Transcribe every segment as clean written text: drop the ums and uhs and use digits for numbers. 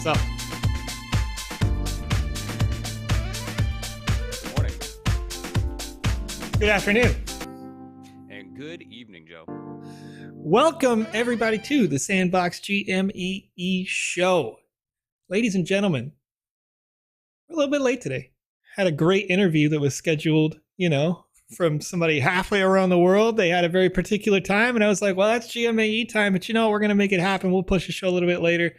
What's up? Good morning. Good afternoon. And good evening, Joe. Welcome, everybody, to the Sandbox GMAE show. Ladies and gentlemen, we're a little bit late today. Had a great interview that was scheduled, from somebody halfway around the world. They had a very particular time, and I was like, well, that's GMAE time, but we're going to make it happen. We'll push the show a little bit later.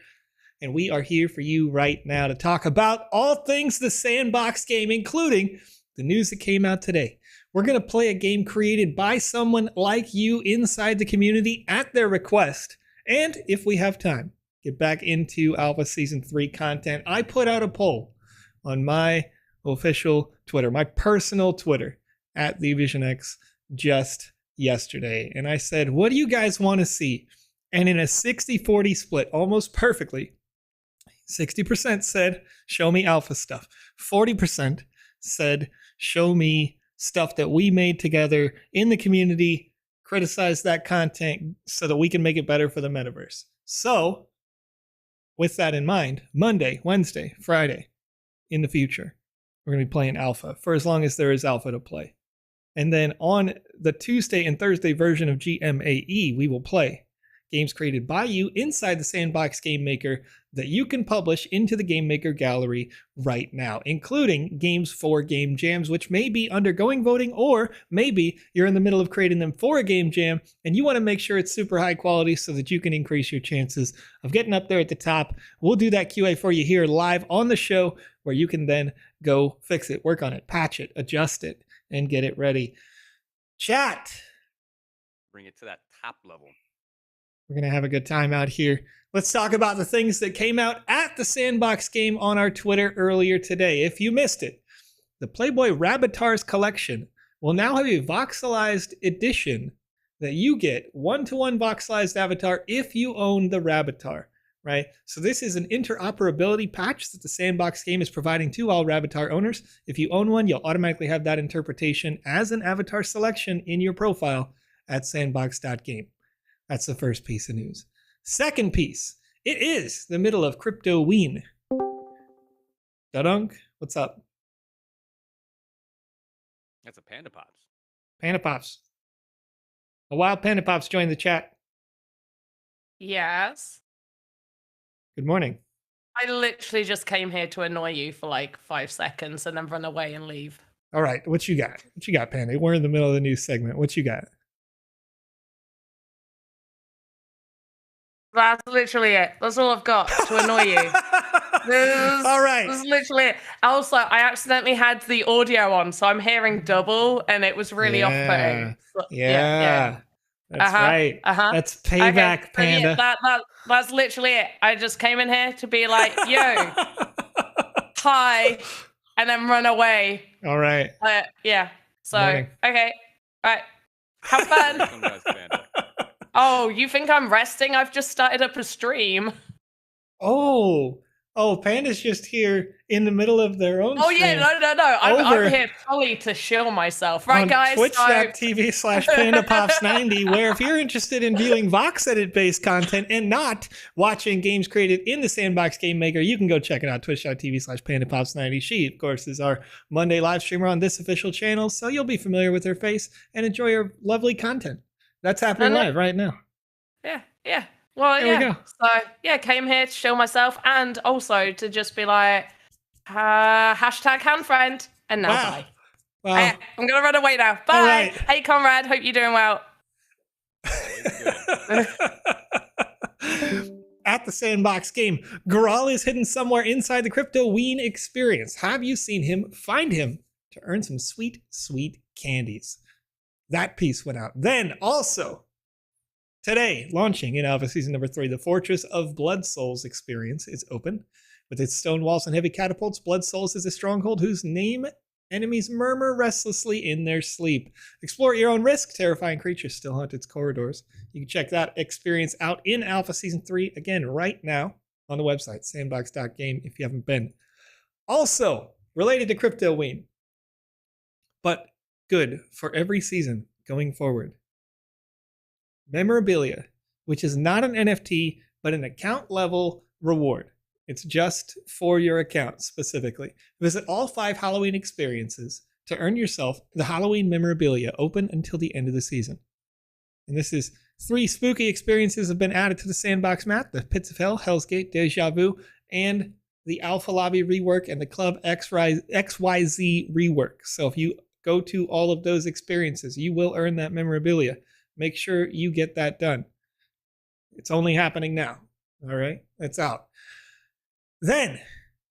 And we are here for you right now to talk about all things the Sandbox game, including the news that came out today. We're going to play a game created by someone like you inside the community at their request. And if we have time, get back into Alpha Season 3 content. I put out a poll on my official Twitter, my personal Twitter, at TheVisionX just yesterday. And I said, what do you guys want to see? And in a 60-40 split, almost perfectly, 60% said, show me Alpha stuff. 40% said, show me stuff that we made together in the community, criticize that content so that we can make it better for the metaverse. So, with that in mind, Monday, Wednesday, Friday, in the future, we're going to be playing Alpha for as long as there is Alpha to play. And then on the Tuesday and Thursday version of GMAE, we will play games created by you inside the Sandbox Game Maker that you can publish into the Game Maker gallery right now, including games for game jams, which may be undergoing voting, or maybe you're in the middle of creating them for a game jam and you want to make sure it's super high quality so that you can increase your chances of getting up there at the top. We'll do that QA for you here live on the show, where you can then go fix it, work on it, patch it, adjust it, and get it ready. Chat. Bring it to that top level. We're going to have a good time out here. Let's talk about the things that came out at the Sandbox game on our Twitter earlier today. If you missed it, the Playboy Rabbitars collection will now have a voxelized edition that you get one-to-one voxelized avatar if you own the Rabbitar, right? So this is an interoperability patch that the Sandbox game is providing to all Rabbitar owners. If you own one, you'll automatically have that interpretation as an avatar selection in your profile at sandbox.game. That's the first piece of news. Second piece, it is the middle of Cryptoween. Dudunk, what's up? That's a PandaPops. PandaPops. A wild PandaPops joined the chat. Yes. Good morning. I literally just came here to annoy you for like 5 seconds and then run away and leave. All right, what you got? What you got, Panda? We're in the middle of the news segment. What you got? That's literally it. That's all I've got to annoy you. All right. This is literally it. Also, I accidentally had the audio on, so I'm hearing double, and it was really off-putting. Yeah. That's right. That's payback, okay, Panda. So yeah, that's literally it. I just came in here to be like, yo, hi, and then run away. All right. Yeah. So, Morning. okay. All right. Have fun. Congrats, Panda. Oh, you think I'm resting? I've just started up a stream. Oh, Panda's just here in the middle of their own Oh, stream. yeah, no. I'm here fully to shill myself. Right, on guys? Twitch.tv/PandaPops90, where if you're interested in viewing VoxEdit-based content and not watching games created in the Sandbox Game Maker, you can go check it out, twitch.tv/PandaPops90. She, of course, is our Monday live streamer on this official channel, so you'll be familiar with her face and enjoy her lovely content. That's happening live right now. Yeah. Well, there we go. So, yeah, came here to show myself and also to just be like, hashtag hand friend, and now bye. Wow. I'm going to run away now. Bye. Right. Hey, comrade. Hope you're doing well. At the Sandbox game, Garal is hidden somewhere inside the Cryptoween experience. Have you seen him? Find him to earn some sweet, sweet candies. That piece went out. Then also, today, launching in Alpha Season number 3, the Fortress of Blood Souls experience is open. With its stone walls and heavy catapults, Blood Souls is a stronghold whose name enemies murmur restlessly in their sleep. Explore at your own risk. Terrifying creatures still haunt its corridors. You can check that experience out in Alpha Season 3, again, right now on the website, sandbox.game, if you haven't been. Also, related to Cryptoween, but good for every season going forward. Memorabilia, which is not an NFT, but an account level reward. It's just for your account specifically. Visit all 5 Halloween experiences to earn yourself the Halloween memorabilia open until the end of the season. And this is 3 spooky experiences have been added to the Sandbox map: the Pits of Hell, Hell's Gate, Deja Vu, and the Alpha Lobby rework and the Club XYZ rework. So if you go to all of those experiences, you will earn that memorabilia. Make sure you get that done. It's only happening now. All right, it's out. Then,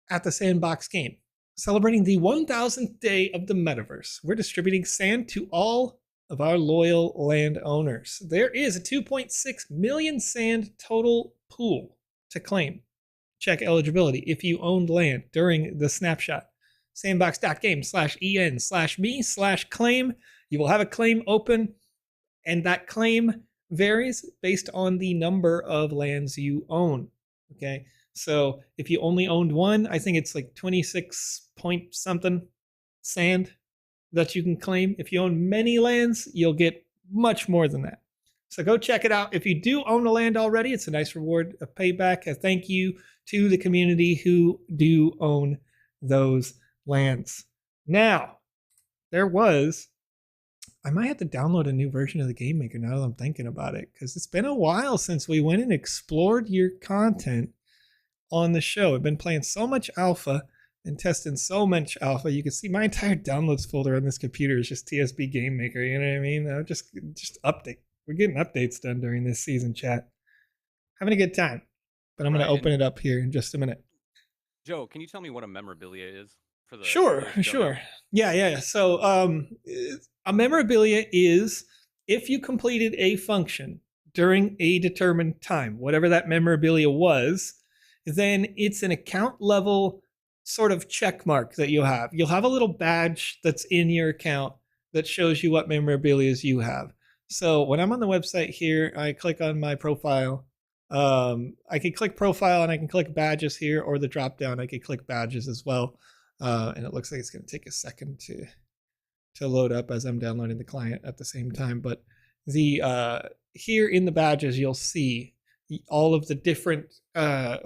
at the Sandbox game, celebrating the 1000th day of the Metaverse, we're distributing sand to all of our loyal landowners. There is a 2.6 million sand total pool to claim. Check eligibility if you owned land during the snapshot. Sandbox.game/en/me/claim. You will have a claim open, and that claim varies based on the number of lands you own. Okay, so if you only owned one, I think it's like 26 point something sand that you can claim. If you own many lands, you'll get much more than that. So go check it out. If you do own a land already, it's a nice reward, a payback, a thank you to the community who do own those lands. Now, I might have to download a new version of the Game Maker now that I'm thinking about it, because it's been a while since we went and explored your content on the show. I've been playing so much alpha and testing so much alpha. You can see my entire downloads folder on this computer is just TSB Game Maker. You know what I mean? Just update. We're getting updates done during this season, chat. Having a good time. But I'm going to open it up here in just a minute. Joe, can you tell me what a memorabilia is? Sure. Yeah. So a memorabilia is if you completed a function during a determined time, whatever that memorabilia was, then it's an account level sort of check mark that you'll have. You'll have a little badge that's in your account that shows you what memorabilias you have. So when I'm on the website here, I click on my profile. I can click profile and I can click badges here, or the drop down, I can click badges as well. And it looks like it's going to take a second to load up as I'm downloading the client at the same time. But here in the badges, you'll see all of the different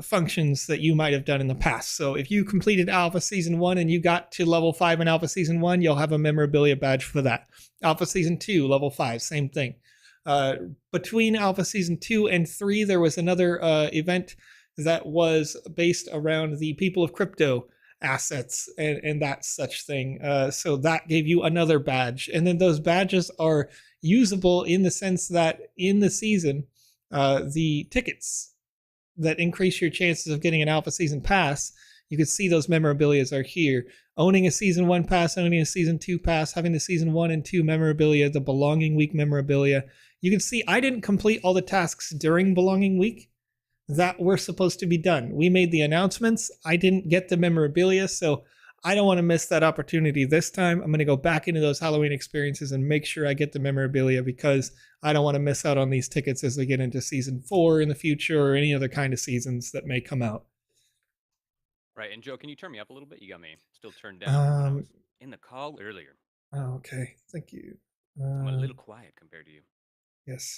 functions that you might have done in the past. So if you completed Alpha Season 1 and you got to level 5 in Alpha Season 1, you'll have a memorabilia badge for that. Alpha Season 2, level 5, same thing. Between Alpha Season 2 and 3, there was another event that was based around the People of Crypto assets and that such thing. So that gave you another badge. And then those badges are usable in the sense that in the season, the tickets that increase your chances of getting an Alpha Season Pass, you can see those memorabilias are here. Owning a Season 1 pass, owning a Season 2 pass, having the Season 1 and 2 memorabilia, the Belonging Week memorabilia. You can see I didn't complete all the tasks during Belonging Week that were supposed to be done. We made the announcements. I didn't get the memorabilia, so I don't want to miss that opportunity this time. I'm going to go back into those Halloween experiences and make sure I get the memorabilia, because I don't want to miss out on these tickets as we get into Season 4 in the future or any other kind of seasons that may come out. Right. And Joe, can you turn me up a little bit? You got me still turned down. I was in the call earlier. Oh, okay. Thank you. I'm a little quiet compared to you. Yes.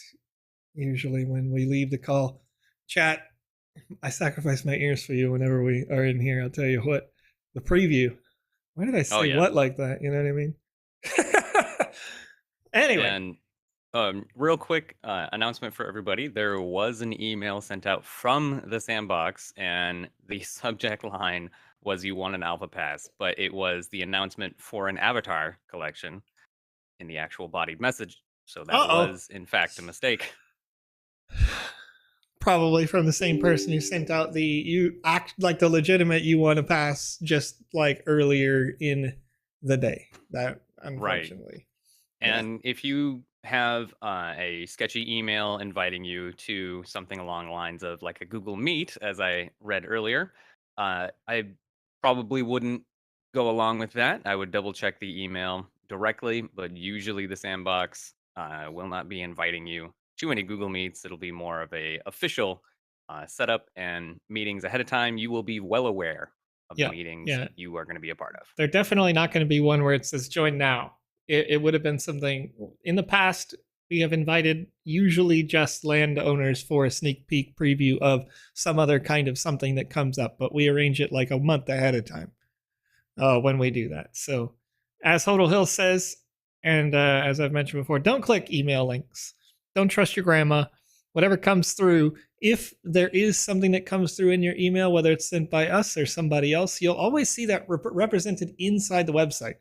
Usually when we leave the call, chat, I sacrifice my ears for you whenever we are in here. I'll tell you what, the preview. Why did I say what like that? You know what I mean? Anyway. And real quick announcement for everybody. There was an email sent out from the Sandbox, and the subject line was "You won an Alpha Pass," but it was the announcement for an avatar collection in the actual bodied message. So that was, in fact, a mistake. Probably from the same person who sent out you act like the legitimate "you won a pass" just like earlier in the day. That, unfortunately. Right. And if you have a sketchy email inviting you to something along the lines of like a Google Meet, as I read earlier, I probably wouldn't go along with that. I would double check the email directly, but usually the Sandbox will not be inviting you to any Google Meets. It'll be more of a official setup and meetings ahead of time. You will be well aware of the meetings you are going to be a part of. They're definitely not going to be one where it says join now. It would have been something in the past. We have invited usually just landowners for a sneak peek preview of some other kind of something that comes up, but we arrange it like a month ahead of time when we do that. So as Hodel Hill says, and as I've mentioned before, don't click email links. Don't trust your grandma. Whatever comes through, if there is something that comes through in your email, whether it's sent by us or somebody else, you'll always see that represented inside the website.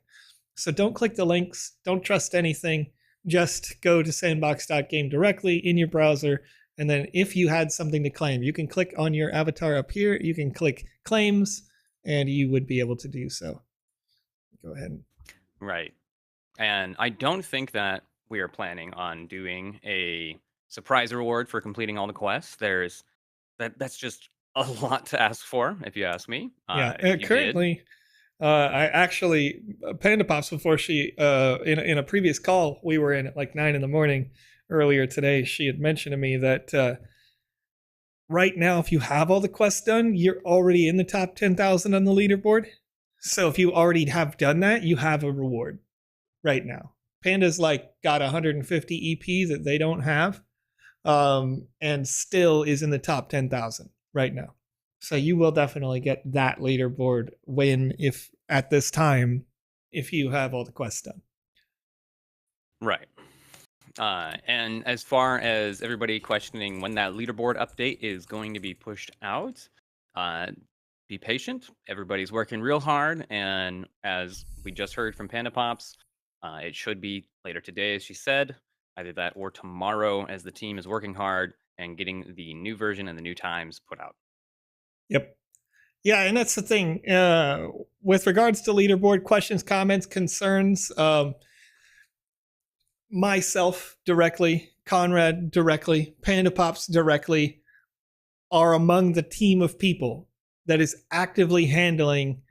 So don't click the links. Don't trust anything. Just go to sandbox.game directly in your browser. And then if you had something to claim, you can click on your avatar up here. You can click claims and you would be able to do so. Go ahead. Right. And I don't think that we are planning on doing a surprise reward for completing all the quests. That's just a lot to ask for, if you ask me. Yeah, currently, I actually PandaPops before she in a previous call we were in at like 9 a.m. earlier today. She had mentioned to me that right now, if you have all the quests done, you're already in the top 10,000 on the leaderboard. So if you already have done that, you have a reward right now. Panda's like got 150 EP that they don't have, and still is in the top 10,000 right now. So you will definitely get that leaderboard win if at this time, if you have all the quests done. Right. And as far as everybody questioning when that leaderboard update is going to be pushed out, be patient. Everybody's working real hard. And as we just heard from PandaPops, it should be later today, as she said, either that or tomorrow, as the team is working hard and getting the new version and the new times put out. Yep. Yeah, and that's the thing. With regards to leaderboard questions, comments, concerns, myself directly, Conrad directly, PandaPops directly are among the team of people that is actively handling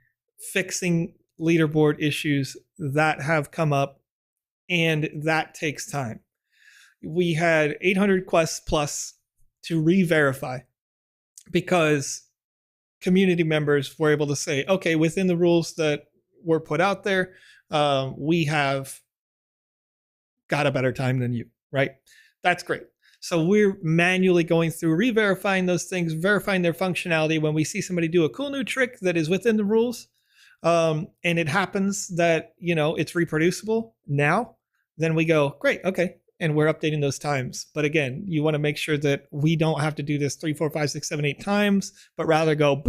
fixing leaderboard issues that have come up, and that takes time. We had 800 quests plus to re-verify because community members were able to say, okay, within the rules that were put out there, we have got a better time than you, right? That's great. So we're manually going through, re-verifying those things, verifying their functionality. When we see somebody do a cool new trick that is within the rules, and it happens that, it's reproducible now, then we go, great, okay. And we're updating those times. But again, you want to make sure that we don't have to do this 3, 4, 5, 6, 7, 8 times, but rather go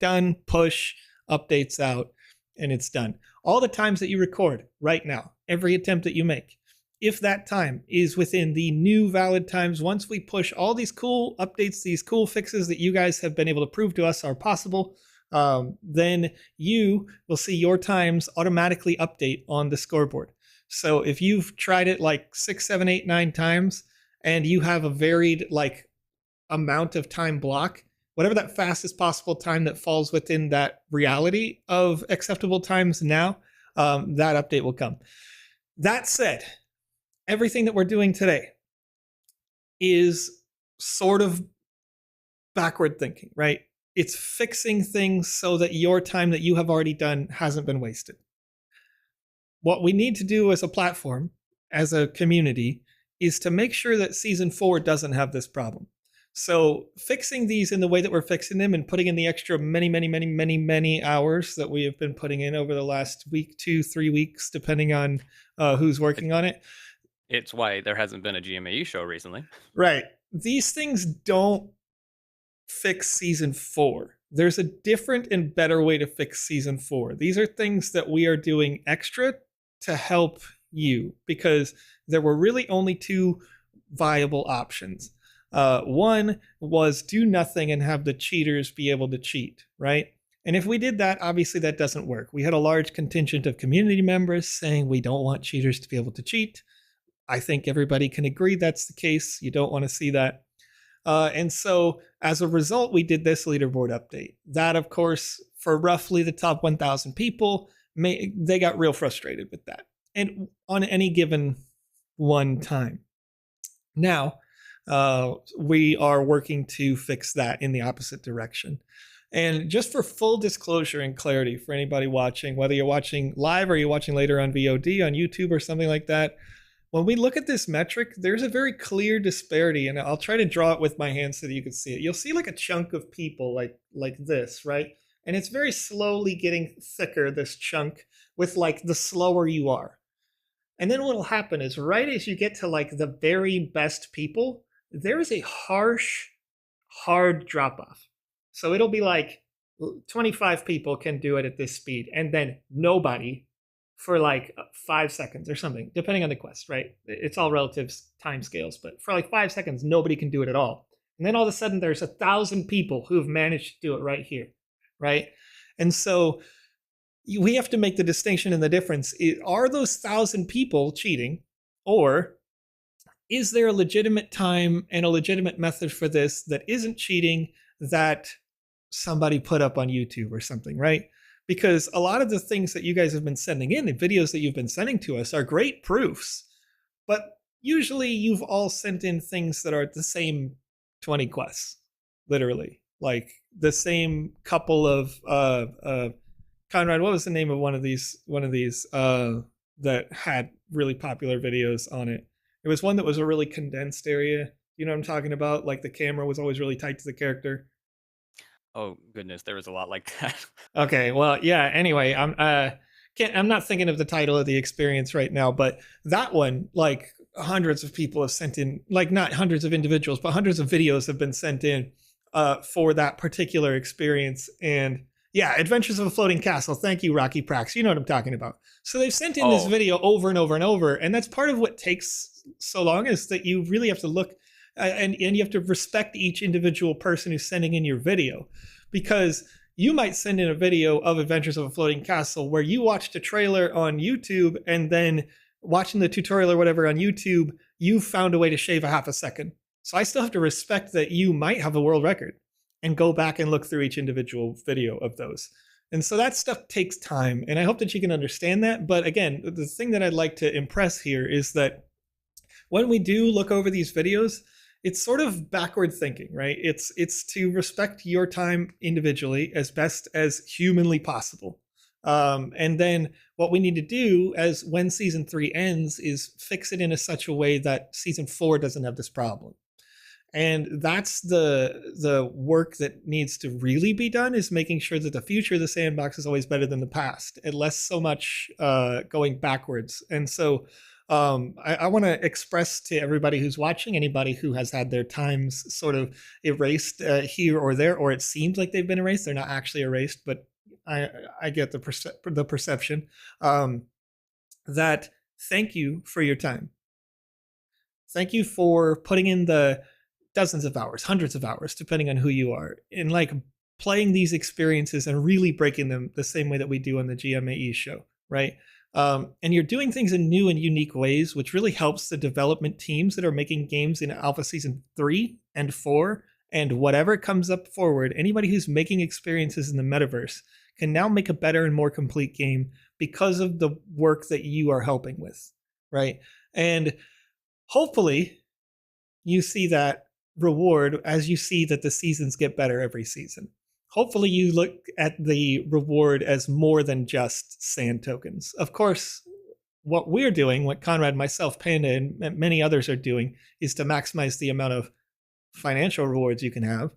done, push, updates out, and it's done. All the times that you record right now, every attempt that you make, if that time is within the new valid times, once we push all these cool updates, these cool fixes that you guys have been able to prove to us are possible, then you will see your times automatically update on the scoreboard. So if you've tried it like 6, 7, 8, 9 times and you have a varied amount of time block, whatever that fastest possible time that falls within that reality of acceptable times now, that update will come. That said, everything that we're doing today is sort of backward thinking, right? It's fixing things so that your time that you have already done hasn't been wasted. What we need to do as a platform, as a community, is to make sure that season 4 doesn't have this problem. So fixing these in the way that we're fixing them and putting in the extra many hours that we have been putting in over the last week, 2, 3 weeks, depending on who's working on it. It's why there hasn't been a GMAE show recently. Right. These things don't fix season 4. There's a different and better way to fix season 4. These are things that we are doing extra to help you because there were really only 2 viable options. One was do nothing and have the cheaters be able to cheat, right? And if we did that, obviously that doesn't work. We had a large contingent of community members saying we don't want cheaters to be able to cheat. I think everybody can agree that's the case. You don't want to see that. And so as a result, we did this leaderboard update. That, of course, for roughly the top 1,000 people, they got real frustrated with that. And on any given one time. Now, we are working to fix that in the opposite direction. And just for full disclosure and clarity for anybody watching, whether you're watching live or you're watching later on VOD on YouTube or something like that, when we look at this metric, there's a very clear disparity, and I'll try to draw it with my hand so that you can see it. You'll see like a chunk of people like this, right? And it's very slowly getting thicker, this chunk, with like the slower you are. And then what'll happen is right as you get to like the very best people, there is a harsh, hard drop off. So it'll be like 25 people can do it at this speed, and then nobody for like 5 seconds or something, depending on the quest, right? It's all relative time scales, but for like 5 seconds, nobody can do it at all. And then all of a sudden there's 1,000 people who've managed to do it right here, right? And so we have to make the distinction and the difference. Are those 1,000 people cheating, or is there a legitimate time and a legitimate method for this that isn't cheating that somebody put up on YouTube or something, right? Because a lot of the things that you guys have been sending in, the videos that you've been sending to us, are great proofs. But usually you've all sent in things that are the same 20 quests, literally. Like the same couple of Conrad, what was the name of one of these that had really popular videos on it? It was one that was a really condensed area. You know what I'm talking about? Like the camera was always really tight to the character. Oh goodness, there was a lot like that. Okay, well, yeah. Anyway, I'm not thinking of the title of the experience right now, but that one, like hundreds of people have sent in, like not hundreds of individuals, but hundreds of videos have been sent in for that particular experience. And yeah, Adventures of a Floating Castle. Thank you, Rocky Prax. You know what I'm talking about. So they've sent in this video over and over and over, and that's part of what takes so long, is that you really have to look and you have to respect each individual person who's sending in your video, because you might send in a video of Adventures of a Floating Castle where you watched a trailer on YouTube, and then watching the tutorial or whatever on YouTube, you found a way to shave a half a second. So I still have to respect that you might have a world record and go back and look through each individual video of those. And so that stuff takes time, and I hope that you can understand that. But again, the thing that I'd like to impress here is that when we do look over these videos, it's sort of backward thinking, right? It's to respect your time individually as best as humanly possible. And then what we need to do as when season 3 ends is fix it in such a way that season 4 doesn't have this problem. And that's the work that needs to really be done, is making sure that the future of the sandbox is always better than the past, and less so much going backwards. And so I want to express to everybody who's watching, anybody who has had their times sort of erased here or there, or it seems like they've been erased. They're not actually erased, but I get the perception that thank you for your time. Thank you for putting in the dozens of hours, hundreds of hours, depending on who you are, in like playing these experiences and really breaking them the same way that we do on the GMAE show, right? And you're doing things in new and unique ways, which really helps the development teams that are making games in Alpha Season 3 and 4 and whatever comes up forward. Anybody who's making experiences in the metaverse can now make a better and more complete game because of the work that you are helping with, right? And hopefully you see that reward as you see that the seasons get better every season. Hopefully you look at the reward as more than just sand tokens. Of course, what we're doing, what Conrad, myself, Panda, and many others are doing, is to maximize the amount of financial rewards you can have,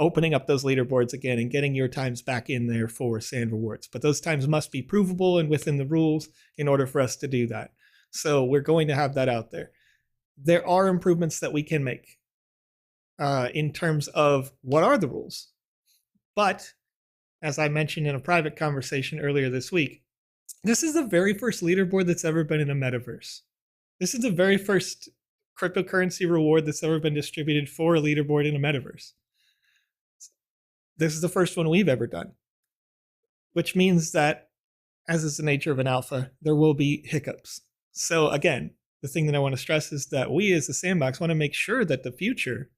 opening up those leaderboards again and getting your times back in there for sand rewards. But those times must be provable and within the rules in order for us to do that. So we're going to have that out there. There are improvements that we can make in terms of what are the rules. But as I mentioned in a private conversation earlier this week, this is the very first leaderboard that's ever been in a metaverse. This is the very first cryptocurrency reward that's ever been distributed for a leaderboard in a metaverse. This is the first one we've ever done, which means that, as is the nature of an alpha, there will be hiccups. So again, the thing that I want to stress is that we as the Sandbox want to make sure that the future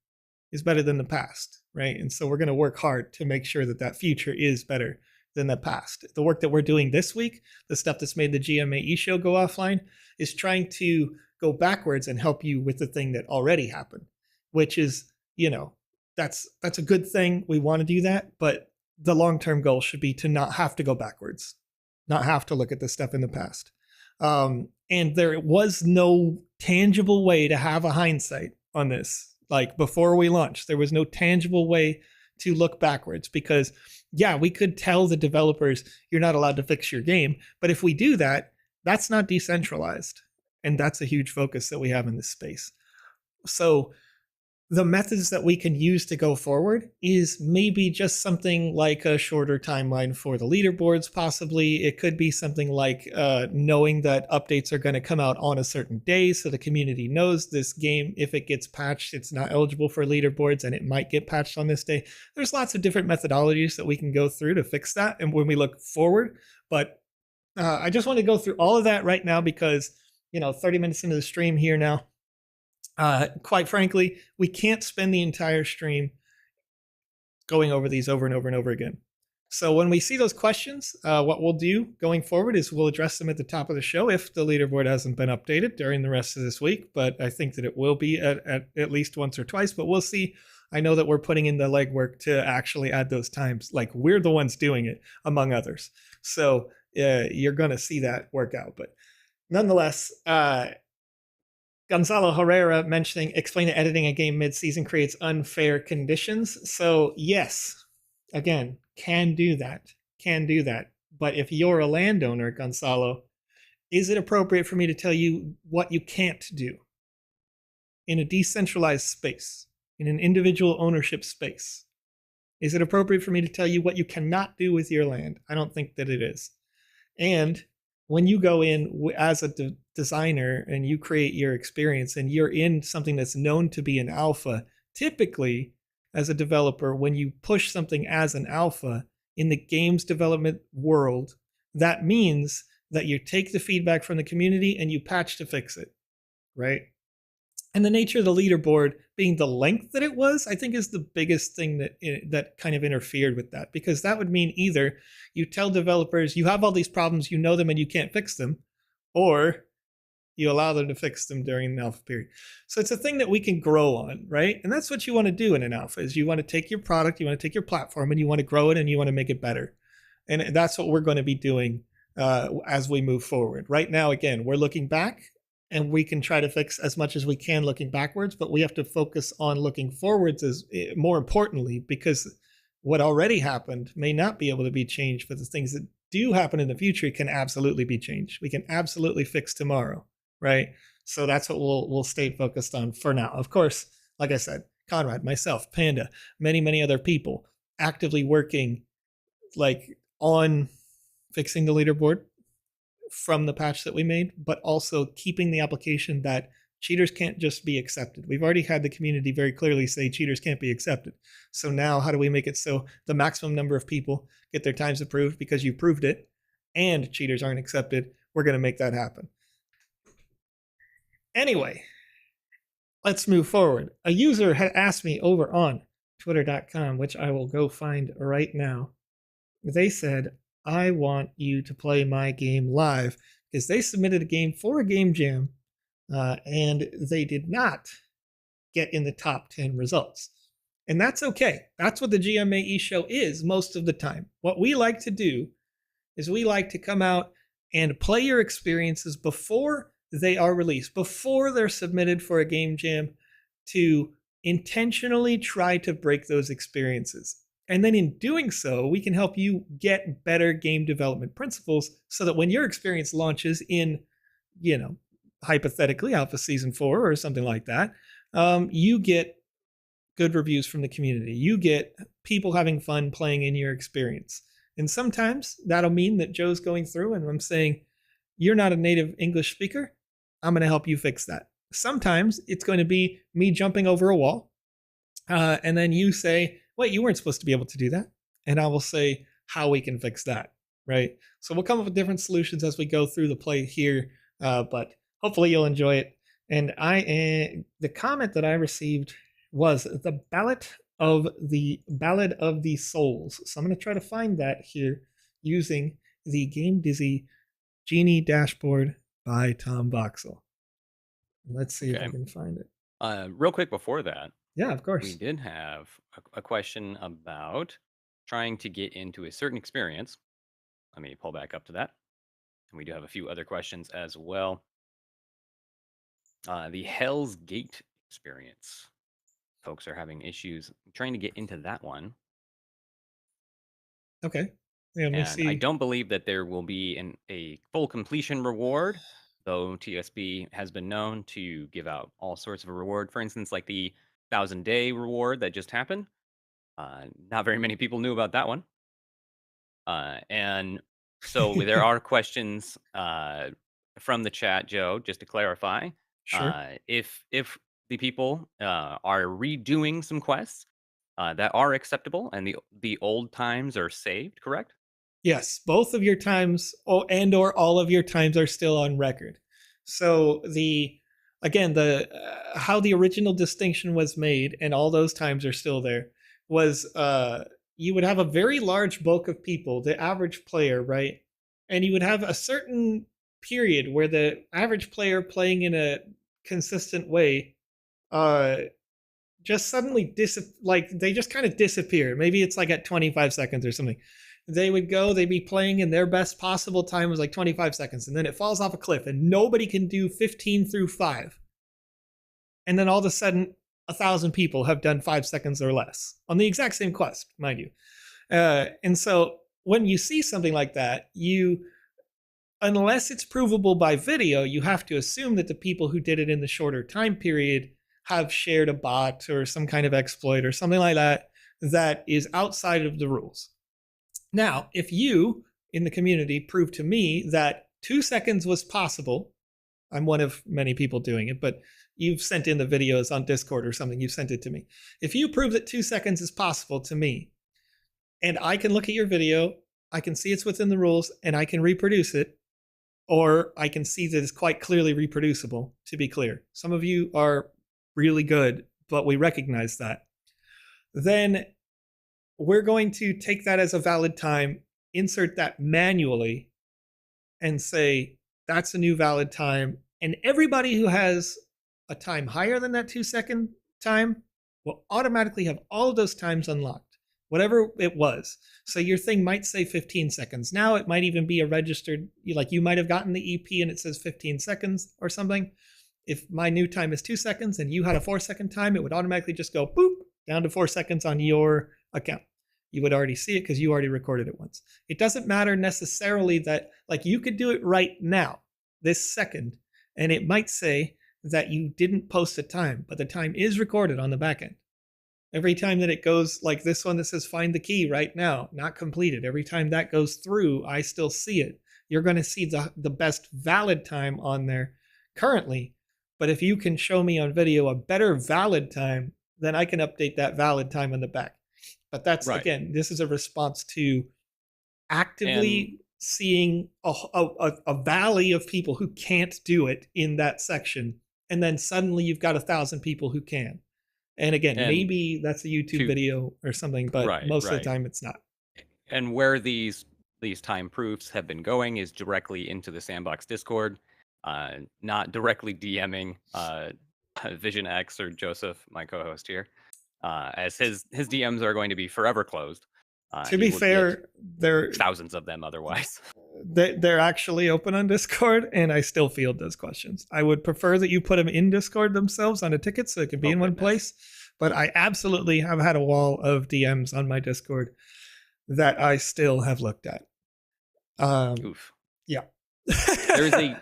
is better than the past, right? And so we're going to work hard to make sure that that future is better than the past. The work that we're doing this week, the stuff that's made the GMAE show go offline, is trying to go backwards and help you with the thing that already happened, which is, you know, that's a good thing. We want to do that, but the long-term goal should be to not have to go backwards, not have to look at the stuff in the past. And there was no tangible way to have a hindsight on this. Like before we launched, there was no tangible way to look backwards because, yeah, we could tell the developers you're not allowed to fix your game. But if we do that, that's not decentralized. And that's a huge focus that we have in this space. So the methods that we can use to go forward is maybe just something like a shorter timeline for the leaderboards, possibly. It could be something like knowing that updates are going to come out on a certain day so the community knows this game, if it gets patched, it's not eligible for leaderboards and it might get patched on this day. There's lots of different methodologies that we can go through to fix that and when we look forward. But I just want to go through all of that right now because, 30 minutes into the stream here now. Quite frankly, we can't spend the entire stream going over these over and over and over again. So when we see those questions, what we'll do going forward is we'll address them at the top of the show if the leaderboard hasn't been updated during the rest of this week. But I think that it will be at least once or twice, but we'll see. I know that we're putting in the legwork to actually add those times. Like we're the ones doing it among others. So you're going to see that work out. But nonetheless, Gonzalo Herrera explain that editing a game mid-season creates unfair conditions. So yes, again, can do that. But if you're a landowner, Gonzalo, is it appropriate for me to tell you what you can't do in a decentralized space, in an individual ownership space? Is it appropriate for me to tell you what you cannot do with your land? I don't think that it is. And when you go in as a designer and you create your experience and you're in something that's known to be an alpha, typically as a developer, when you push something as an alpha in the games development world, that means that you take the feedback from the community and you patch to fix it, right? And the nature of the leaderboard being the length that it was, I think is the biggest thing that kind of interfered with that, because that would mean either you tell developers you have all these problems, you know them and you can't fix them, or you allow them to fix them during the alpha period. So it's a thing that we can grow on, right? And that's what you want to do in an alpha is you want to take your product, you want to take your platform and you want to grow it and you want to make it better. And that's what we're going to be doing as we move forward. Right now, again, we're looking back and we can try to fix as much as we can looking backwards, but we have to focus on looking forwards as more importantly, because what already happened may not be able to be changed, but the things that do happen in the future can absolutely be changed. We can absolutely fix tomorrow, right? So that's what we'll stay focused on for now. Of course, like I said, Conrad, myself, Panda, many other people actively working like on fixing the leaderboard from the patch that we made, but also keeping the application that cheaters can't just be accepted. We've already had the community very clearly say cheaters can't be accepted. So now how do we make it so the maximum number of people get their times approved because you proved it and cheaters aren't accepted? We're going to make that happen. Anyway, let's move forward. A user had asked me over on twitter.com, which I will go find right now. They said, I want you to play my game live, because they submitted a game for a game jam and they did not get in the top 10 results. And that's okay. That's what the GMAE show is most of the time. What we like to do is we like to come out and play your experiences before they are released, before they're submitted for a game jam, to intentionally try to break those experiences. And then in doing so, we can help you get better game development principles so that when your experience launches in, hypothetically Alpha Season 4 or something like that, you get good reviews from the community. You get people having fun playing in your experience. And sometimes that'll mean that Joe's going through and I'm saying, you're not a native English speaker. I'm going to help you fix that. Sometimes it's going to be me jumping over a wall. And then you say, wait, you weren't supposed to be able to do that. And I will say how we can fix that, right? So we'll come up with different solutions as we go through the play here, but hopefully you'll enjoy it. And the comment that I received was the Ballad of the Souls. So I'm going to try to find that here using the Game Dizzy Genie Dashboard by Tom Voxel. Let's see if I can find it. Real quick before that. Yeah, of course. We did have a question about trying to get into a certain experience. Let me pull back up to that. And we do have a few other questions as well. The Hell's Gate experience. Folks are having issues trying to get into that one. Okay. Yeah, let me And see. I don't believe that there will be a full completion reward, though TSB has been known to give out all sorts of a reward. For instance, like the 1,000-day reward that just happened. Not very many people knew about that one. And so there are questions from the chat, Joe, just to clarify. Sure. If the people are redoing some quests that are acceptable and the old times are saved, correct? Yes, both of your times and or all of your times are still on record. So the how the original distinction was made and all those times are still there was you would have a very large bulk of people, the average player, right? And you would have a certain period where the average player playing in a consistent way just suddenly they just kind of disappear. Maybe it's like at 25 seconds or something. They'd be playing and their best possible time was like 25 seconds, and then it falls off a cliff and nobody can do 15 through 5. And then all of a sudden 1,000 people have done 5 seconds or less on the exact same quest, mind you. And so when you see something like that, unless it's provable by video, you have to assume that the people who did it in the shorter time period have shared a bot or some kind of exploit or something like that that is outside of the rules. Now, if you in the community prove to me that 2 seconds was possible, I'm one of many people doing it, but you've sent in the videos on Discord or something, you've sent it to me. If you prove that 2 seconds is possible to me, and I can look at your video, I can see it's within the rules, and I can reproduce it, or I can see that it's quite clearly reproducible, to be clear. Some of you are really good, but we recognize that. Then we're going to take that as a valid time, insert that manually, and say that's a new valid time. And everybody who has a time higher than that 2 second time will automatically have all of those times unlocked, whatever it was. So your thing might say 15 seconds. Now it might even be a registered, like you might have gotten the EP and it says 15 seconds or something. If my new time is 2 seconds and you had a 4 second time, it would automatically just go boop down to 4 seconds on your account. You would already see it because you already recorded it once. It doesn't matter necessarily that, like, you could do it right now, this second, and it might say that you didn't post a time, but the time is recorded on the back end. Every time that it goes, like this one that says find the key right now, not completed, every time that goes through, I still see it. You're going to see the best valid time on there currently. But if you can show me on video a better valid time, then I can update that valid time on the back. But that's, right. Again, this is a response to actively seeing a valley of people who can't do it in that section. And then suddenly you've got 1,000 people who can. And again, maybe that's a YouTube video or something, but most of the time it's not. And where these time proofs have been going is directly into the Sandbox Discord, not directly DMing Vision X or Joseph, my co-host here. As his DMs are going to be forever closed. To be fair, there are thousands of them otherwise. They're actually open on Discord, and I still field those questions. I would prefer that you put them in Discord themselves on a ticket so it can be in one place. But I absolutely have had a wall of DMs on my Discord that I still have looked at. Oof. Yeah. There's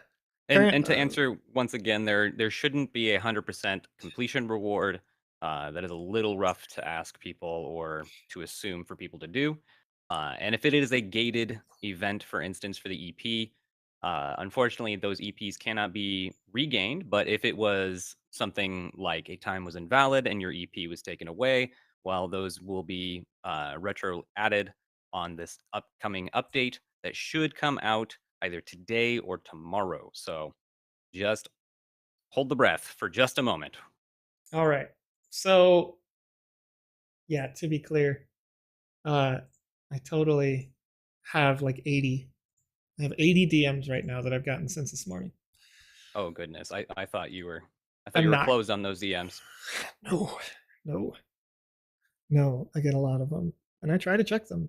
and to answer once again, there shouldn't be 100% completion reward. That is a little rough to ask people or to assume for people to do. And if it is a gated event, for instance, for the EP, unfortunately, those EPs cannot be regained. But if it was something like a time was invalid and your EP was taken away, well, those will be retro added on this upcoming update that should come out either today or tomorrow. So just hold the breath for just a moment. All right. So, yeah, to be clear, I totally have like 80. I have 80 DMs right now that I've gotten since this morning. Oh goodness, I thought you were closed on those DMs. No, I get a lot of them, and I try to check them.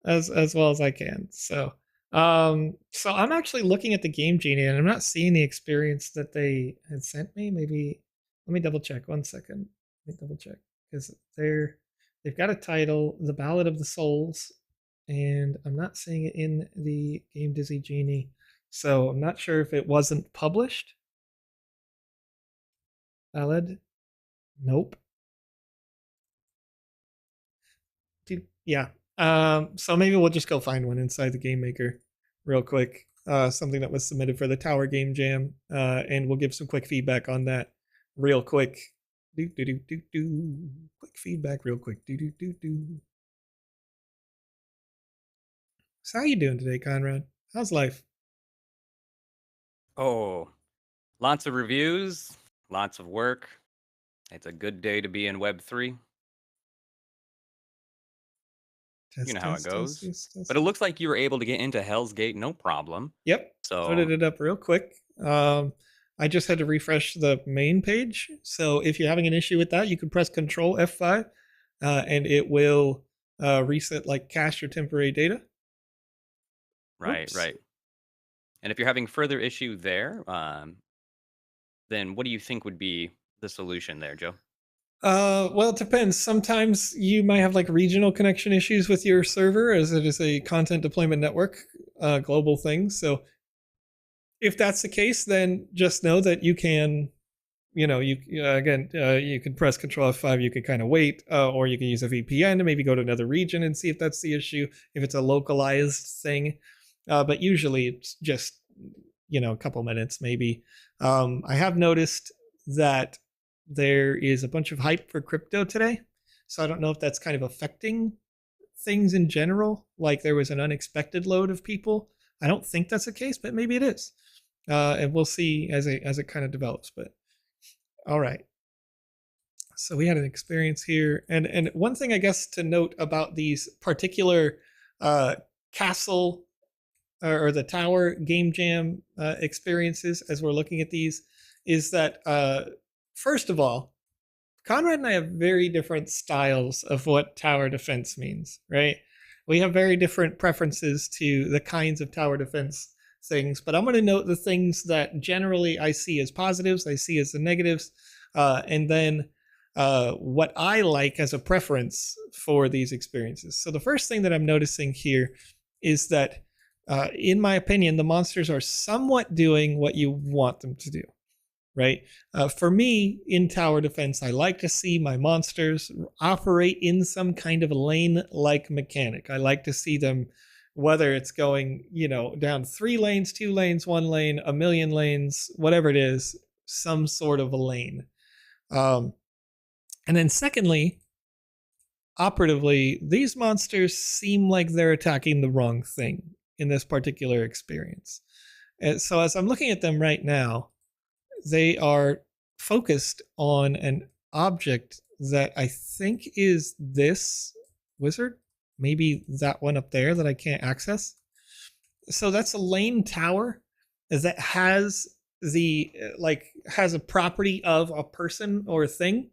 as well as I can. So I'm actually looking at the Game Genie and I'm not seeing the experience that they had sent me. Maybe let me double check 1 second. Let me double check because they've got a title, The Ballad of the Souls, and I'm not seeing it in the Game Dizzy Genie. So I'm not sure if it wasn't published. Ballad? Nope. Yeah. So maybe we'll just go find one inside the Game Maker real quick. Something that was submitted for the Tower Game Jam. And we'll give some quick feedback on that real quick. Quick feedback real quick. So how you doing today, Conrad? How's life? Oh, lots of reviews, lots of work. It's a good day to be in Web3. You know how it goes. But it looks like you were able to get into Hell's Gate, no problem. Yep. So Loaded it up real quick. I just had to refresh the main page. So if you're having an issue with that, you can press Control F5 and it will reset like cache or temporary data. Right, Oops. right. And if you're having further issue there, then what do you think would be the solution there, Joe? Well, it depends. Sometimes you might have like regional connection issues with your server, as it is a content deployment network, global thing. So if that's the case, then just know that you can, you can press Control F5. You could kind of wait, or you can use a VPN to maybe go to another region and see if that's the issue. If it's a localized thing, but usually it's just a couple minutes maybe. I have noticed that there is a bunch of hype for crypto today. So I don't know if that's kind of affecting things in general. Like there was an unexpected load of people. I don't think that's the case, but maybe it is. And we'll see as it kind of develops. But all right. So we had an experience here. And one thing I guess to note about these particular castle or the tower game jam experiences as we're looking at these is that first of all, Conrad and I have very different styles of what tower defense means, right? We have very different preferences to the kinds of tower defense things, but I'm going to note the things that generally I see as positives, I see as the negatives, and then what I like as a preference for these experiences. So the first thing that I'm noticing here is that, in my opinion, the monsters are somewhat doing what you want them to do. Right. For me, in tower defense, I like to see my monsters operate in some kind of lane-like mechanic. I like to see them, whether it's going, down 3 lanes, 2 lanes, 1 lane, a million lanes, whatever it is, some sort of a lane. And then secondly, operatively, these monsters seem like they're attacking the wrong thing in this particular experience. And so as I'm looking at them right now, they are focused on an object that I think is this wizard, maybe that one up there that I can't access. So that's a lane tower that has has a property of a person or a thing,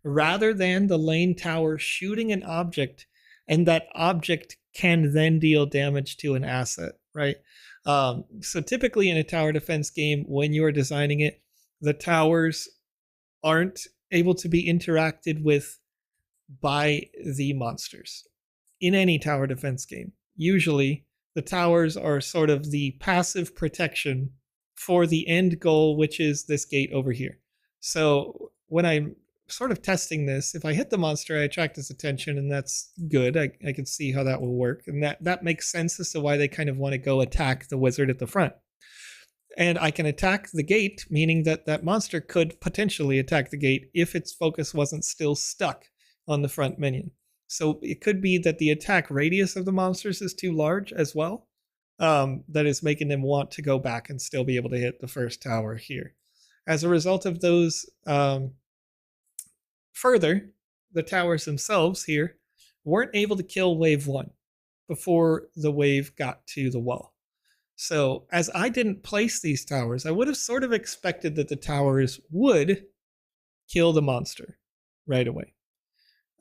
rather than the lane tower shooting an object, and that object can then deal damage to an asset, right? So typically in a tower defense game, when you're designing it, the towers aren't able to be interacted with by the monsters. In any tower defense game, usually the towers are sort of the passive protection for the end goal, which is this gate over here. So when I'm sort of testing this, if I hit the monster, I attract its attention, and that's good. I can see how that will work, and that makes sense as to why they kind of want to go attack the wizard at the front. And I can attack the gate, meaning that that monster could potentially attack the gate if its focus wasn't still stuck on the front minion. So it could be that the attack radius of the monsters is too large as well, that is making them want to go back and still be able to hit the first tower here. As a result of those, further, the towers themselves here weren't able to kill wave 1 before the wave got to the wall. So as I didn't place these towers, I would have sort of expected that the towers would kill the monster right away.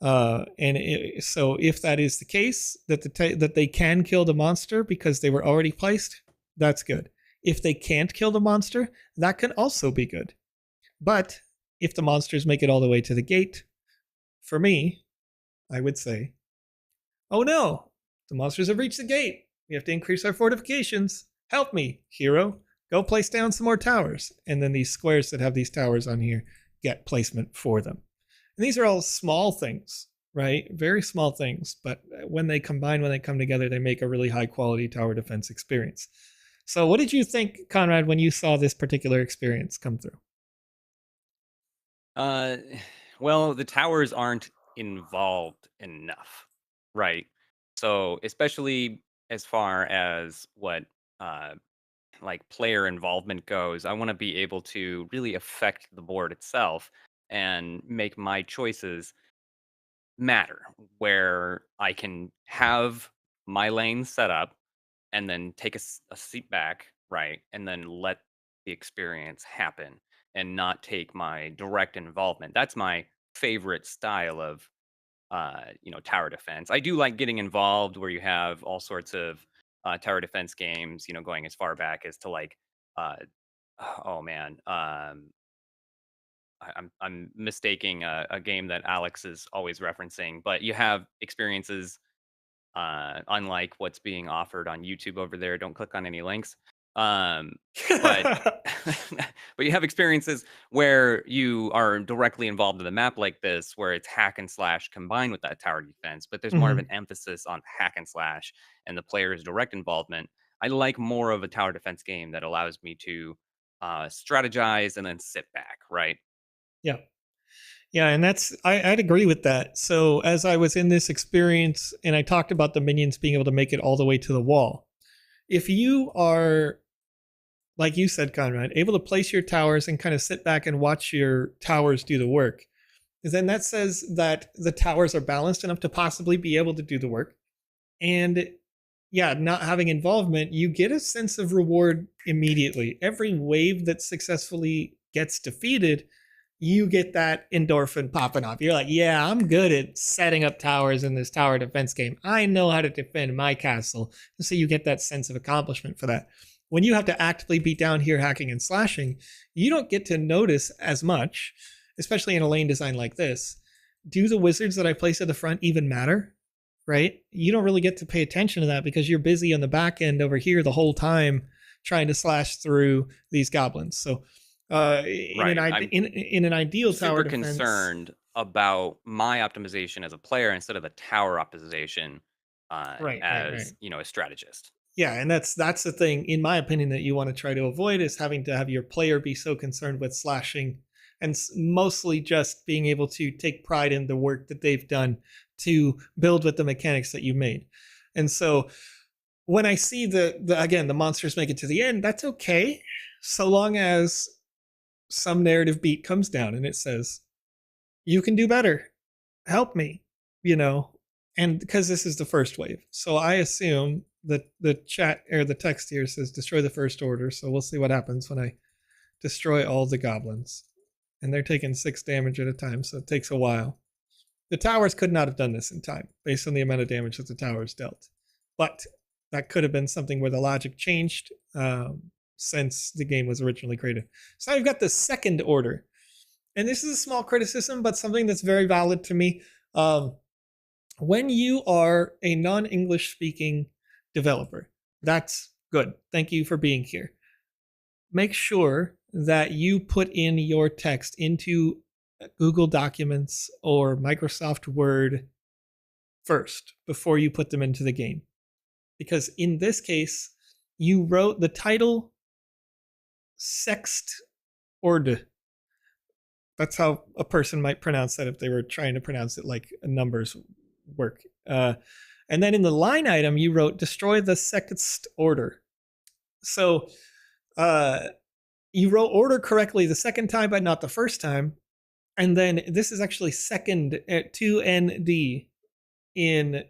So if that is the case, that they can kill the monster because they were already placed, that's good. If they can't kill the monster, that can also be good. But if the monsters make it all the way to the gate, for me, I would say, oh no, the monsters have reached the gate. We have to increase our fortifications. Help me, hero. Go place down some more towers. And then these squares that have these towers on here get placement for them. And these are all small things, right? Very small things. But when they combine, when they come together, they make a really high quality tower defense experience. So what did you think, Conrad, when you saw this particular experience come through? Well, the towers aren't involved enough, right? So, especially as far as what like player involvement goes, I want to be able to really affect the board itself and make my choices matter, where I can have my lane set up and then take a seat back, right? And then let the experience happen and not take my direct involvement. That's my favorite style of tower defense. I do like getting involved where you have all sorts of tower defense games, going as far back as to like uh oh man, I'm mistaking a game that Alex is always referencing, but you have experiences unlike what's being offered on YouTube over there. Don't click on any links. But but you have experiences where you are directly involved in the map like this, where it's hack and slash combined with that tower defense, but there's more of an emphasis on hack and slash and the player's direct involvement. I like more of a tower defense game that allows me to strategize and then sit back, right? Yeah. Yeah, and I'd agree with that. So as I was in this experience and I talked about the minions being able to make it all the way to the wall, if you are, like you said, Conrad, able to place your towers and kind of sit back and watch your towers do the work, then that says that the towers are balanced enough to possibly be able to do the work. And yeah, not having involvement, you get a sense of reward immediately. Every wave that successfully gets defeated, you get that endorphin popping off. You're like, yeah, I'm good at setting up towers in this tower defense game. I know how to defend my castle. And so you get that sense of accomplishment for that. When you have to actively be down here hacking and slashing, you don't get to notice as much, especially in a lane design like this. Do the wizards that I place at the front even matter? Right? You don't really get to pay attention to that because you're busy on the back end over here the whole time trying to slash through these goblins. So in an ideal tower defense, super concerned about my optimization as a player instead of the tower optimization as a strategist. Yeah, and that's the thing, in my opinion, that you want to try to avoid is having to have your player be so concerned with slashing and mostly just being able to take pride in the work that they've done to build with the mechanics that you made. And so when I see the monsters make it to the end, that's okay, so long as some narrative beat comes down and it says, you can do better, help me, and because this is the first wave. So I assume that the chat or the text here says destroy the first order. So we'll see what happens when I destroy all the goblins. And they're taking 6 damage at a time, so it takes a while. The towers could not have done this in time based on the amount of damage that the towers dealt. But that could have been something where the logic changed since the game was originally created. So I've got the second order. And this is a small criticism, but something that's very valid to me. When you are a non-English speaking developer, that's good. Thank you for being here. Make sure that you put in your text into Google Documents or Microsoft Word first before you put them into the game. Because in this case, you wrote the title Sext Ord. That's how a person might pronounce that if they were trying to pronounce it like numbers work. And then in the line item, you wrote destroy the Sext Order. So you wrote order correctly the second time, but not the first time. And then this is actually second at 2ND in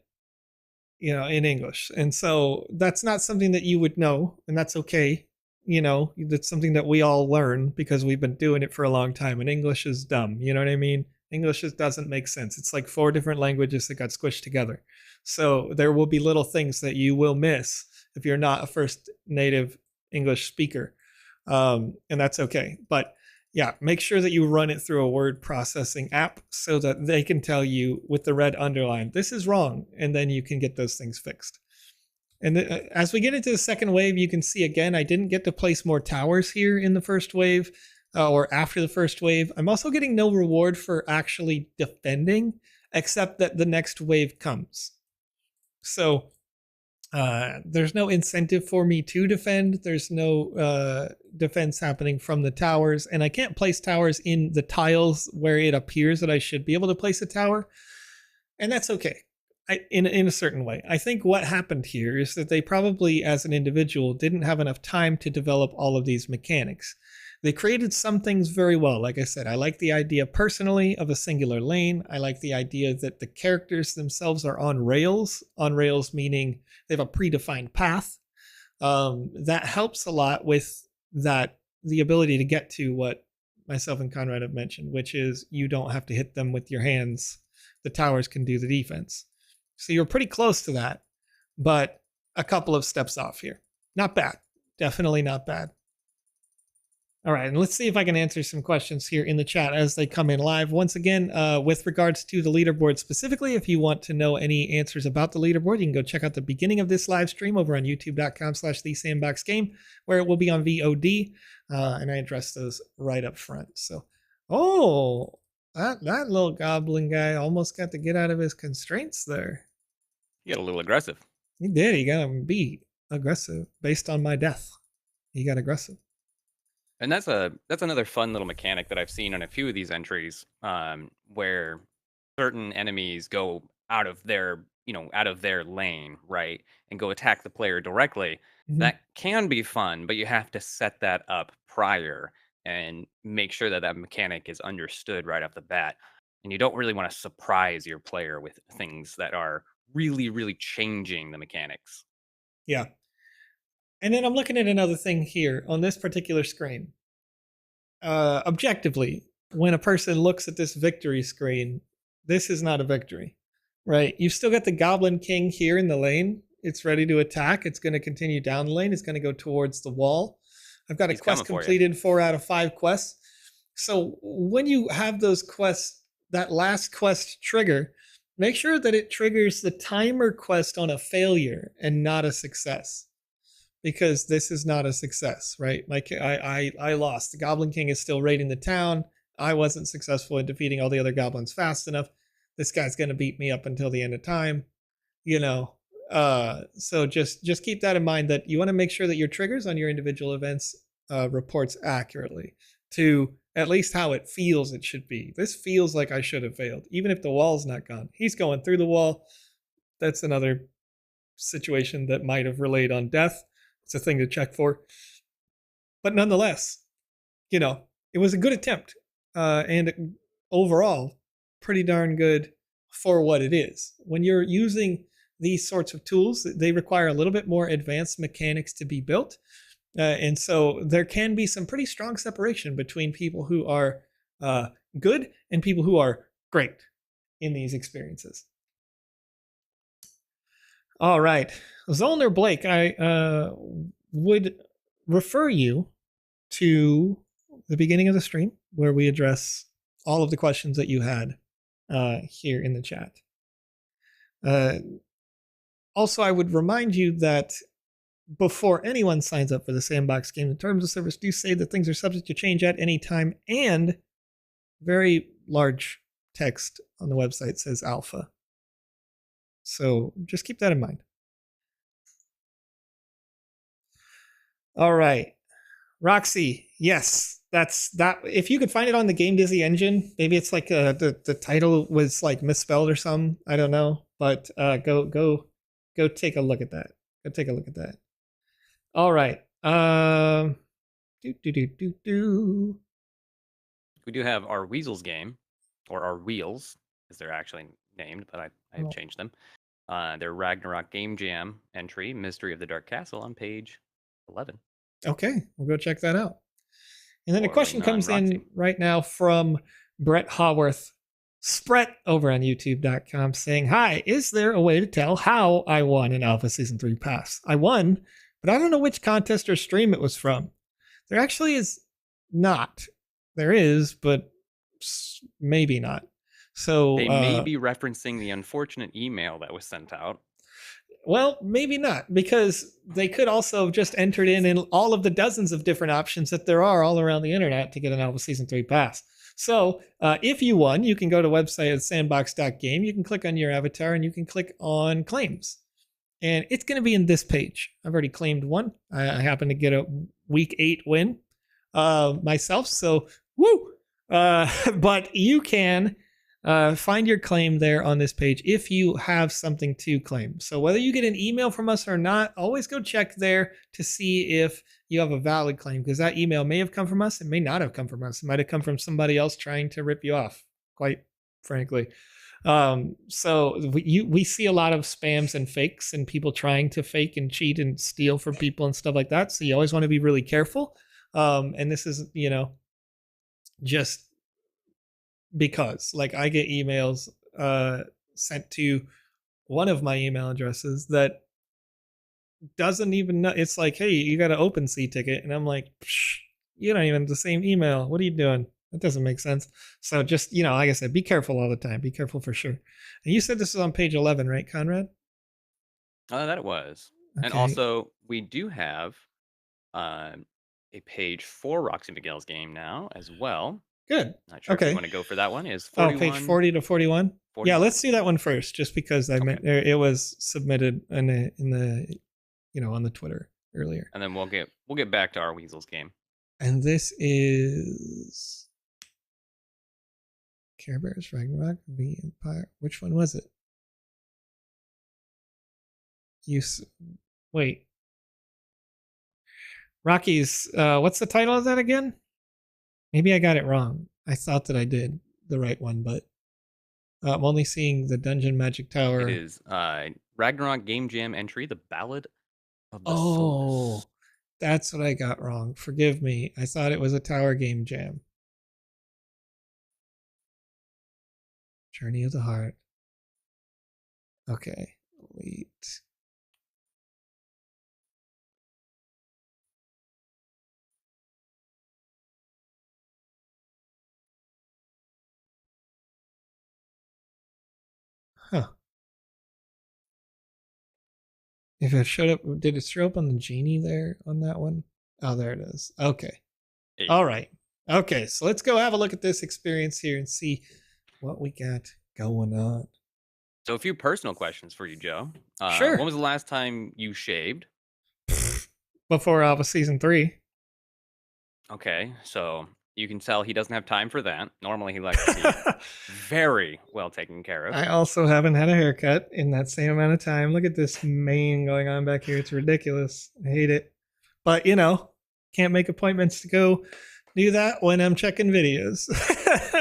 English. And so that's not something that you would know, and that's okay. That's something that we all learn because we've been doing it for a long time, and English is dumb. You know what I mean? English just doesn't make sense. It's like 4 different languages that got squished together. So there will be little things that you will miss if you're not a first native English speaker. And that's okay. But yeah, make sure that you run it through a word processing app so that they can tell you with the red underline, this is wrong. And then you can get those things fixed. And as we get into the second wave, you can see again, I didn't get to place more towers here in the first wave. Or after the first wave. I'm also getting no reward for actually defending, except that the next wave comes. So there's no incentive for me to defend. There's no defense happening from the towers, and I can't place towers in the tiles where it appears that I should be able to place a tower, and that's okay. In a certain way. I think what happened here is that they probably, as an individual, didn't have enough time to develop all of these mechanics. They created some things very well. Like I said, I like the idea personally of a singular lane. I like the idea that the characters themselves are on rails meaning they have a predefined path. That helps a lot with that, the ability to get to what myself and Conrad have mentioned, which is you don't have to hit them with your hands. The towers can do the defense. So you're pretty close to that, but a couple of steps off here. Not bad. Definitely not bad. All right, and let's see if I can answer some questions here in the chat as they come in live. Once again, with regards to the leaderboard specifically, if you want to know any answers about the leaderboard, you can go check out the beginning of this live stream over on youtube.com/thesandboxgame, where it will be on VOD, and I address those right up front. So, that little goblin guy almost got to get out of his constraints there. He got a little aggressive. He did. He got him beat. Aggressive. Based on my death, he got aggressive. And that's another fun little mechanic that I've seen on a few of these entries, where certain enemies go out of their lane, right, and go attack the player directly. Mhm. That can be fun, but you have to set that up prior and make sure that that mechanic is understood right off the bat. And you don't really want to surprise your player with things that are really, really changing the mechanics. Yeah. And then I'm looking at another thing here on this particular screen. Objectively, when a person looks at this victory screen, this is not a victory, right? You've still got the Goblin King here in the lane. It's ready to attack. It's going to continue down the lane. It's going to go towards the wall. I've got a quest completed, 4 out of 5 quests. So when you have those quests, that last quest trigger, make sure that it triggers the timer quest on a failure and not a success. Because this is not a success, right? I lost. The Goblin King is still raiding the town. I wasn't successful in defeating all the other goblins fast enough. This guy's going to beat me up until the end of time, so just keep that in mind, that you want to make sure that your triggers on your individual events reports accurately to at least how it feels it should be. This feels like I should have failed, even if the wall's not gone. He's going through the wall. That's another situation that might have relayed on death. It's a thing to check for. But nonetheless, it was a good attempt. And overall, pretty darn good for what it is. When you're using these sorts of tools, they require a little bit more advanced mechanics to be built. And so there can be some pretty strong separation between people who are good and people who are great in these experiences. All right. Zollner Blake, I would refer you to the beginning of the stream where we address all of the questions that you had here in the chat. Also, I would remind you that before anyone signs up for the Sandbox game, the terms of service do say that things are subject to change at any time, and very large text on the website says alpha. So just keep that in mind. All right. Roxy, yes, that's that. If you could find it on the Game Dizzy engine, maybe it's like the title was like misspelled or something. I don't know, but go take a look at that. Go take a look at that. All right. We do have our Weasels game, or our Wheels, as they're actually named, but I've changed them. Their Ragnarok Game Jam entry, Mystery of the Dark Castle, on page 11. Okay, we'll go check that out. And then a question comes in right now from Brett Haworth. Spret over on youtube.com saying, hi, is there a way to tell how I won an Alpha Season 3 pass? I won, but I don't know which contest or stream it was from. There actually is not. There is, but maybe not. So They may be referencing the unfortunate email that was sent out. Well, maybe not, because they could also have just entered in all of the dozens of different options that there are all around the internet to get an Alpha Season 3 pass. So if you won, you can go to website at sandbox.game. You can click on your avatar and you can click on claims. And it's going to be in this page. I've already claimed one. I happen to get a week 8 win myself. So woo! But you can find your claim there on this page if you have something to claim. So whether you get an email from us or not, always go check there to see if you have a valid claim, because that email may have come from us. It may not have come from us. It might have come from somebody else trying to rip you off, quite frankly. So we see a lot of spams and fakes and people trying to fake and cheat and steal from people and stuff like that. So you always want to be really careful. And this is, just because, like, I get emails sent to one of my email addresses that doesn't even know. It's like, hey, you got an OpenSea ticket, and I'm like, you don't even have the same email. What are you doing? That doesn't make sense. So just, like I said, be careful all the time. Be careful for sure. And you said this is on page 11, right, Conrad? That it was. Okay. And also, we do have a page for Roxy Miguel's game now as well. Good. Not sure if Okay. you want to go for that one. Is 41, page 40 to 41? 41? Yeah, let's do that one first, just because it was submitted in the on the Twitter earlier. And then we'll get back to our Weasels game. And this is Care Bears Ragnarok V Empire. Which one was it? Wait. Rocky's what's the title of that again? Maybe I got it wrong. I thought that I did the right one, but I'm only seeing the Dungeon Magic Tower. It is Ragnarok Game Jam entry, The Ballad of the Oh, Souls. that's what I got wrong. Forgive me. I thought it was a Tower Game Jam. Journey of the Heart. Okay, wait. Huh. If it showed up, did it show up on the genie there on that one? Oh, there it is. Okay. All right. Okay, so let's go have a look at this experience here and see what we got going on. So a few personal questions for you, Joe. Sure. When was the last time you shaved? Before Alpha Season 3. Okay, so you can tell he doesn't have time for that. Normally he likes to be very well taken care of. I also haven't had a haircut in that same amount of time. Look at this mane going on back here. It's ridiculous. I hate it. But, can't make appointments to go do that when I'm checking videos.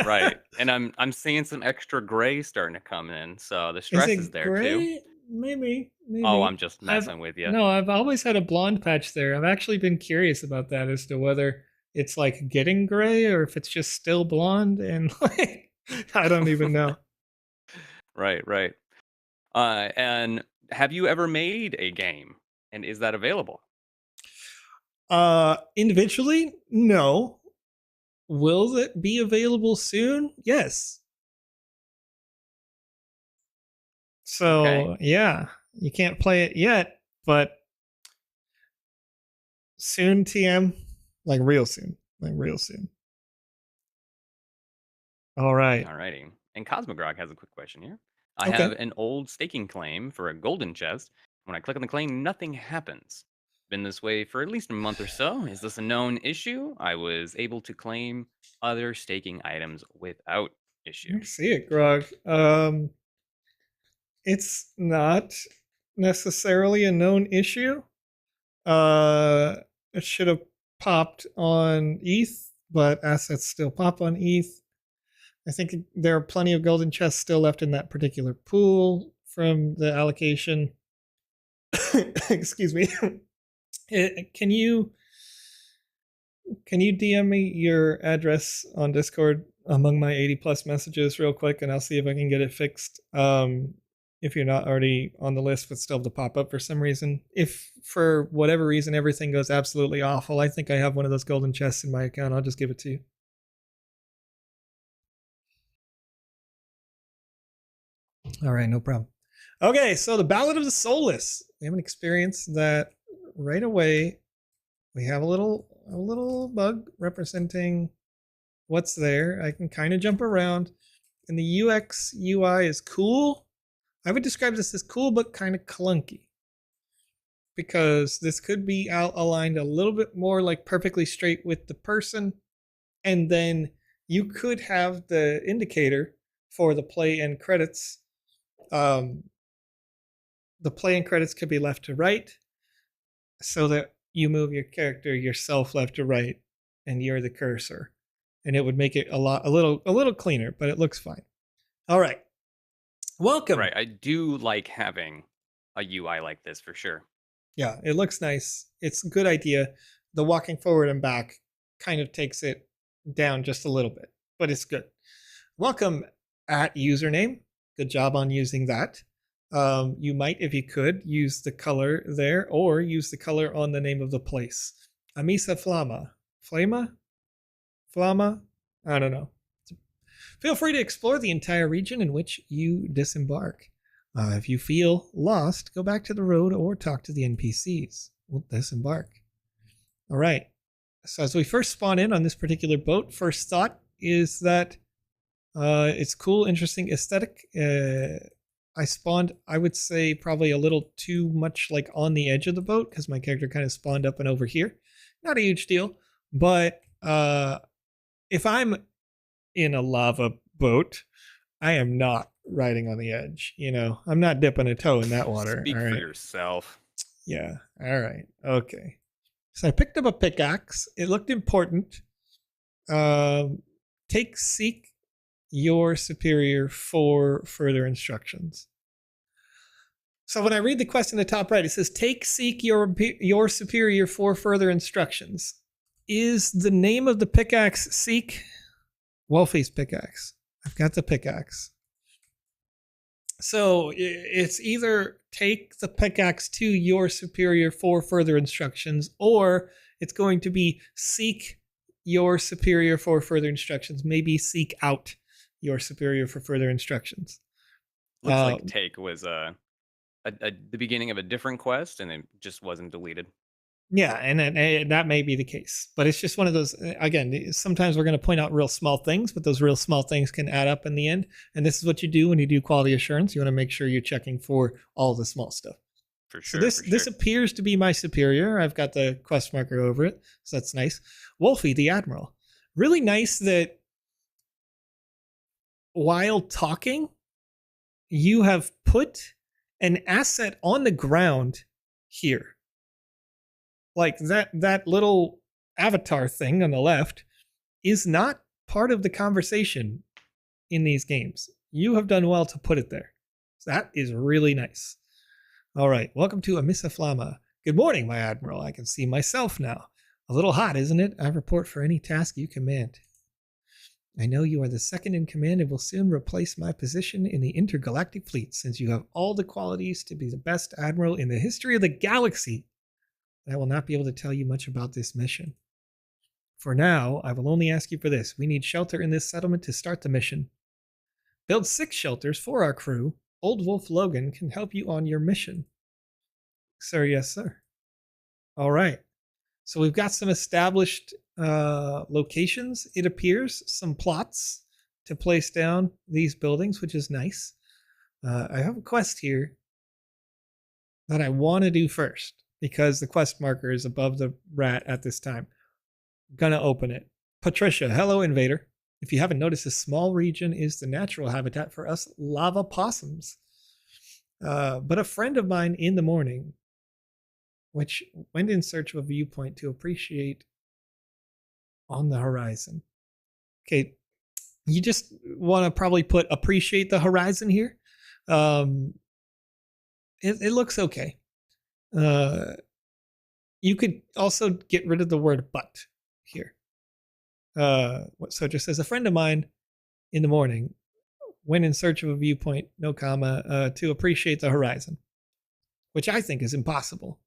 Right. And I'm seeing some extra gray starting to come in. So the stress is there gray? too. Maybe. Oh, I'm just messing with you. No, I've always had a blonde patch there. I've actually been curious about that as to whether it's like getting gray or if it's just still blonde, and like I don't even know. Right. And have you ever made a game, and is that available? Individually, no. Will it be available soon? Yes. So Okay. yeah, you can't play it yet, but soon, TM, like real soon. All right. Alrighty. And Cosmogrog has a quick question here. I Okay. have an old staking claim for a golden chest. When I click on the claim, nothing happens. Been this way for at least a month or so. Is this a known issue? I was able to claim other staking items without issue. I see it, Grog. It's not necessarily a known issue. It should have popped on ETH, but assets still pop on ETH. I think there are plenty of golden chests still left in that particular pool from the allocation. Excuse me. Can you can you DM me your address on Discord among my 80 plus messages real quick, and I'll see if I can get it fixed. If you're not already on the list but still to pop up for some reason. If for whatever reason everything goes absolutely awful, I think I have one of those golden chests in my account. I'll just give it to you. All right, no problem. Okay, so the Ballad of the Soulless. We have an experience that right away we have a little bug representing what's there. I can kind of jump around, and the UX UI is cool. I would describe this as cool but kind of clunky, because this could be aligned a little bit more like perfectly straight with the person, and then you could have the indicator for the play and credits. The play and credits could be left to right, so that you move your character yourself left to right, and you're the cursor, and it would make it a little cleaner, but it looks fine. All right, welcome. Right, I do like having a UI like this for sure. Yeah, it looks nice. It's a good idea. The walking forward and back kind of takes it down just a little bit, but it's good. Welcome at username. Good job on using that. You might, if you could, use the color there, or use the color on the name of the place. Amisa Flama. Flama? I don't know. Feel free to explore the entire region in which you disembark. If you feel lost, go back to the road or talk to the NPCs. We'll disembark. All right. So as we first spawn in on this particular boat, first thought is that it's cool, interesting aesthetic. I spawned, I would say, probably a little too much like on the edge of the boat, because my character kind of spawned up and over here. Not a huge deal, but if I'm in a lava boat, I am not riding on the edge. You know, I'm not dipping a toe in that water. Speak for yourself. Yeah. All right. Okay. So I picked up a pickaxe. It looked important. Seek your superior for further instructions. So when I read the quest in the top right, it says, seek your superior for further instructions. Is the name of the pickaxe Seek? Wolfie's pickaxe. I've got the pickaxe. So it's either take the pickaxe to your superior for further instructions, or it's going to be seek your superior for further instructions. Maybe seek out your superior for further instructions. Looks like take was the beginning of a different quest, and it just wasn't deleted. Yeah, and that may be the case, but it's just one of those. Again, sometimes we're going to point out real small things, but those real small things can add up in the end. And this is what you do when you do quality assurance. You want to make sure you're checking for all the small stuff. For sure. So this appears to be my superior. I've got the quest marker over it, so that's nice. Wolfie, the admiral. Really nice that while talking, you have put an asset on the ground here. Like that little avatar thing on the left is not part of the conversation in these games. You have done well to put it there. So that is really nice. All right, welcome to Amisa Flama. Good morning, my admiral. I can see myself now. A little hot, isn't it? I report for any task you command. I know you are the second in command and will soon replace my position in the intergalactic fleet, since you have all the qualities to be the best admiral in the history of the galaxy. I will not be able to tell you much about this mission. For now, I will only ask you for this. We need shelter in this settlement to start the mission. Build 6 shelters for our crew. Old Wolf Logan can help you on your mission. Sir, yes, sir. All right. So we've got some established locations, it appears, some plots to place down these buildings, which is nice. I have a quest here that I want to do first, because the quest marker is above the rat at this time. I'm gonna open it. Patricia, hello invader. If you haven't noticed, this small region is the natural habitat for us lava possums. But a friend of mine in the morning, which went in search of a viewpoint to appreciate on the horizon. Okay, you just want to probably put appreciate the horizon here. It looks okay. You could also get rid of the word but here. So it just says, a friend of mine in the morning went in search of a viewpoint, no comma, to appreciate the horizon, which I think is impossible.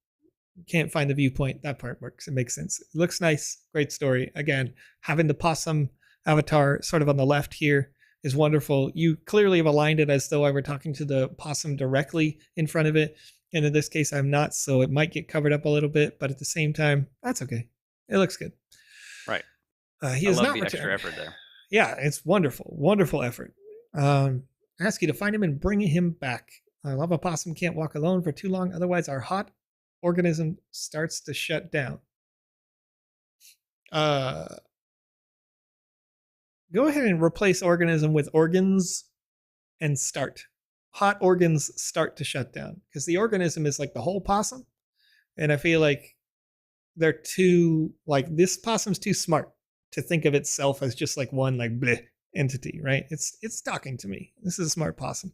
You can't find the viewpoint. That part works. It makes sense. It looks nice. Great story. Again, having the possum avatar sort of on the left here is wonderful. You clearly have aligned it as though I were talking to the possum directly in front of it. And in this case, I'm not, so it might get covered up a little bit, but at the same time, that's okay. It looks good. Right. He I is love not the returned. extra effort there. Yeah, it's wonderful. Wonderful effort. Ask you to find him and bring him back. I love a possum can't walk alone for too long. Otherwise, our hot organism starts to shut down. Go ahead and replace organism with organs and start. Hot organs start to shut down because the organism is like the whole possum. And I feel like they're too, like this possum's too smart to think of itself as just like one like bleh entity, right? It's talking to me. This is a smart possum.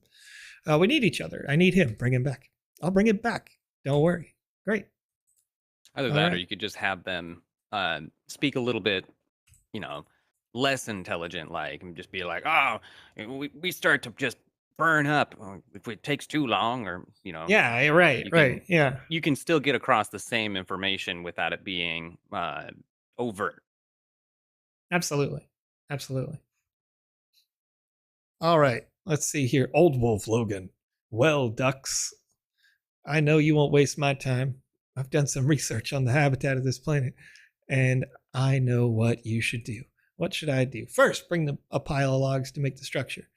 We need each other. I need him. Bring him back. I'll bring him back. Don't worry. Great. Either All that, right. or you could just have them speak a little bit, less intelligent, like, and just be like, "Oh, we start to just burn up if it takes too long," or Yeah, right, you right. can- Yeah, you can still get across the same information without it being overt. absolutely. Absolutely. All right. Let's see here. Old Wolf Logan. Well, ducks, I know you won't waste my time. I've done some research on the habitat of this planet, and I know what you should do. What should I do? First, bring a pile of logs to make the structure.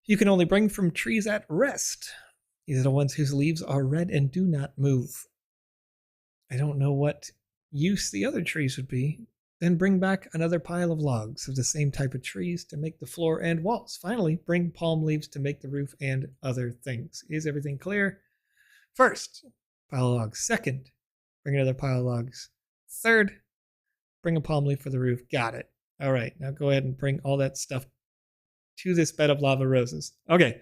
You can only bring from trees at rest. These are the ones whose leaves are red and do not move. I don't know what use the other trees would be. Then bring back another pile of logs of the same type of trees to make the floor and walls. Finally, bring palm leaves to make the roof and other things. Is everything clear? First, pile of logs. Second, bring another pile of logs. Third, bring a palm leaf for the roof. Got it. All right, now go ahead and bring all that stuff to this bed of lava roses. Okay.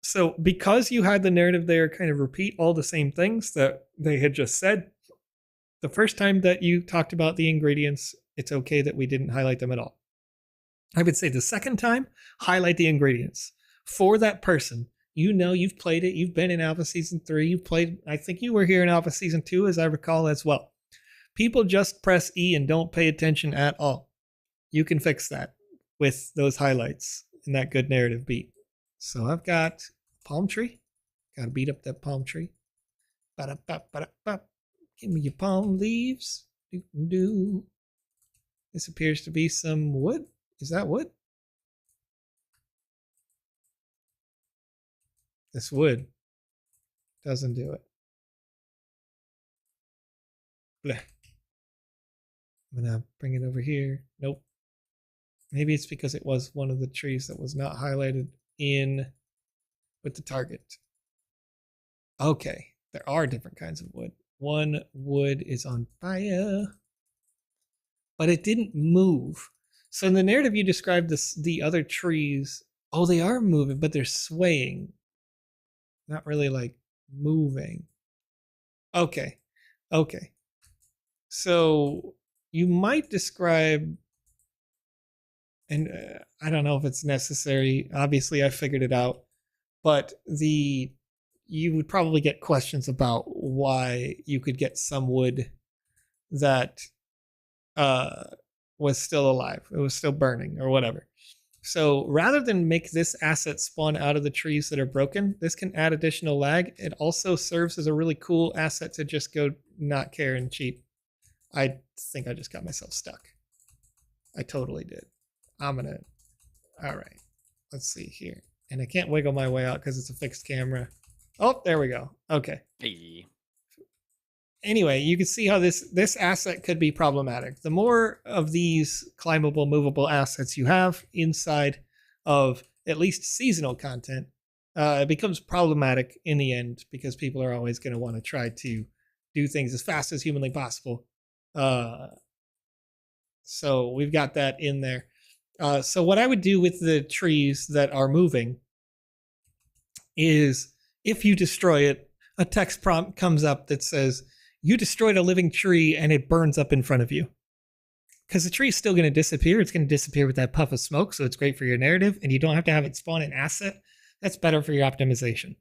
So because you had the narrative there kind of repeat all the same things that they had just said, the first time that you talked about the ingredients, it's okay that we didn't highlight them at all. I would say the second time, highlight the ingredients for that person. You've played it. You've been in Alpha Season 3. You've played, I think you were here in Alpha Season 2, as I recall as well. People just press E and don't pay attention at all. You can fix that with those highlights and that good narrative beat. So I've got palm tree. Got to beat up that palm tree. Ba-da-ba-ba-da-ba. Give me your palm leaves. Do. This appears to be some wood. Is that wood? This wood doesn't do it. Blech. I'm gonna bring it over here. Nope. Maybe it's because it was one of the trees that was not highlighted in with the target. Okay, there are different kinds of wood. One wood is on fire, but it didn't move. So in the narrative you described the other trees. Oh, they are moving, but they're swaying. Not really like moving. Okay. So you might describe, and I don't know if it's necessary. Obviously, I figured it out, but you would probably get questions about why you could get some wood that was still alive. It was still burning or whatever. So rather than make this asset spawn out of the trees that are broken, this can add additional lag. It also serves as a really cool asset to just go not care and cheat. I think I just got myself stuck. I totally did. All right, let's see here. And I can't wiggle my way out because it's a fixed camera. Oh, there we go. Okay. Hey. Anyway, you can see how this asset could be problematic. The more of these climbable, movable assets you have inside of at least seasonal content, it becomes problematic in the end because people are always going to want to try to do things as fast as humanly possible. So we've got that in there. So what I would do with the trees that are moving is, if you destroy it, a text prompt comes up that says, you destroyed a living tree and it burns up in front of you. because the tree is still going to disappear. It's going to disappear with that puff of smoke, so it's great for your narrative, and you don't have to have it spawn an asset. That's better for your optimization.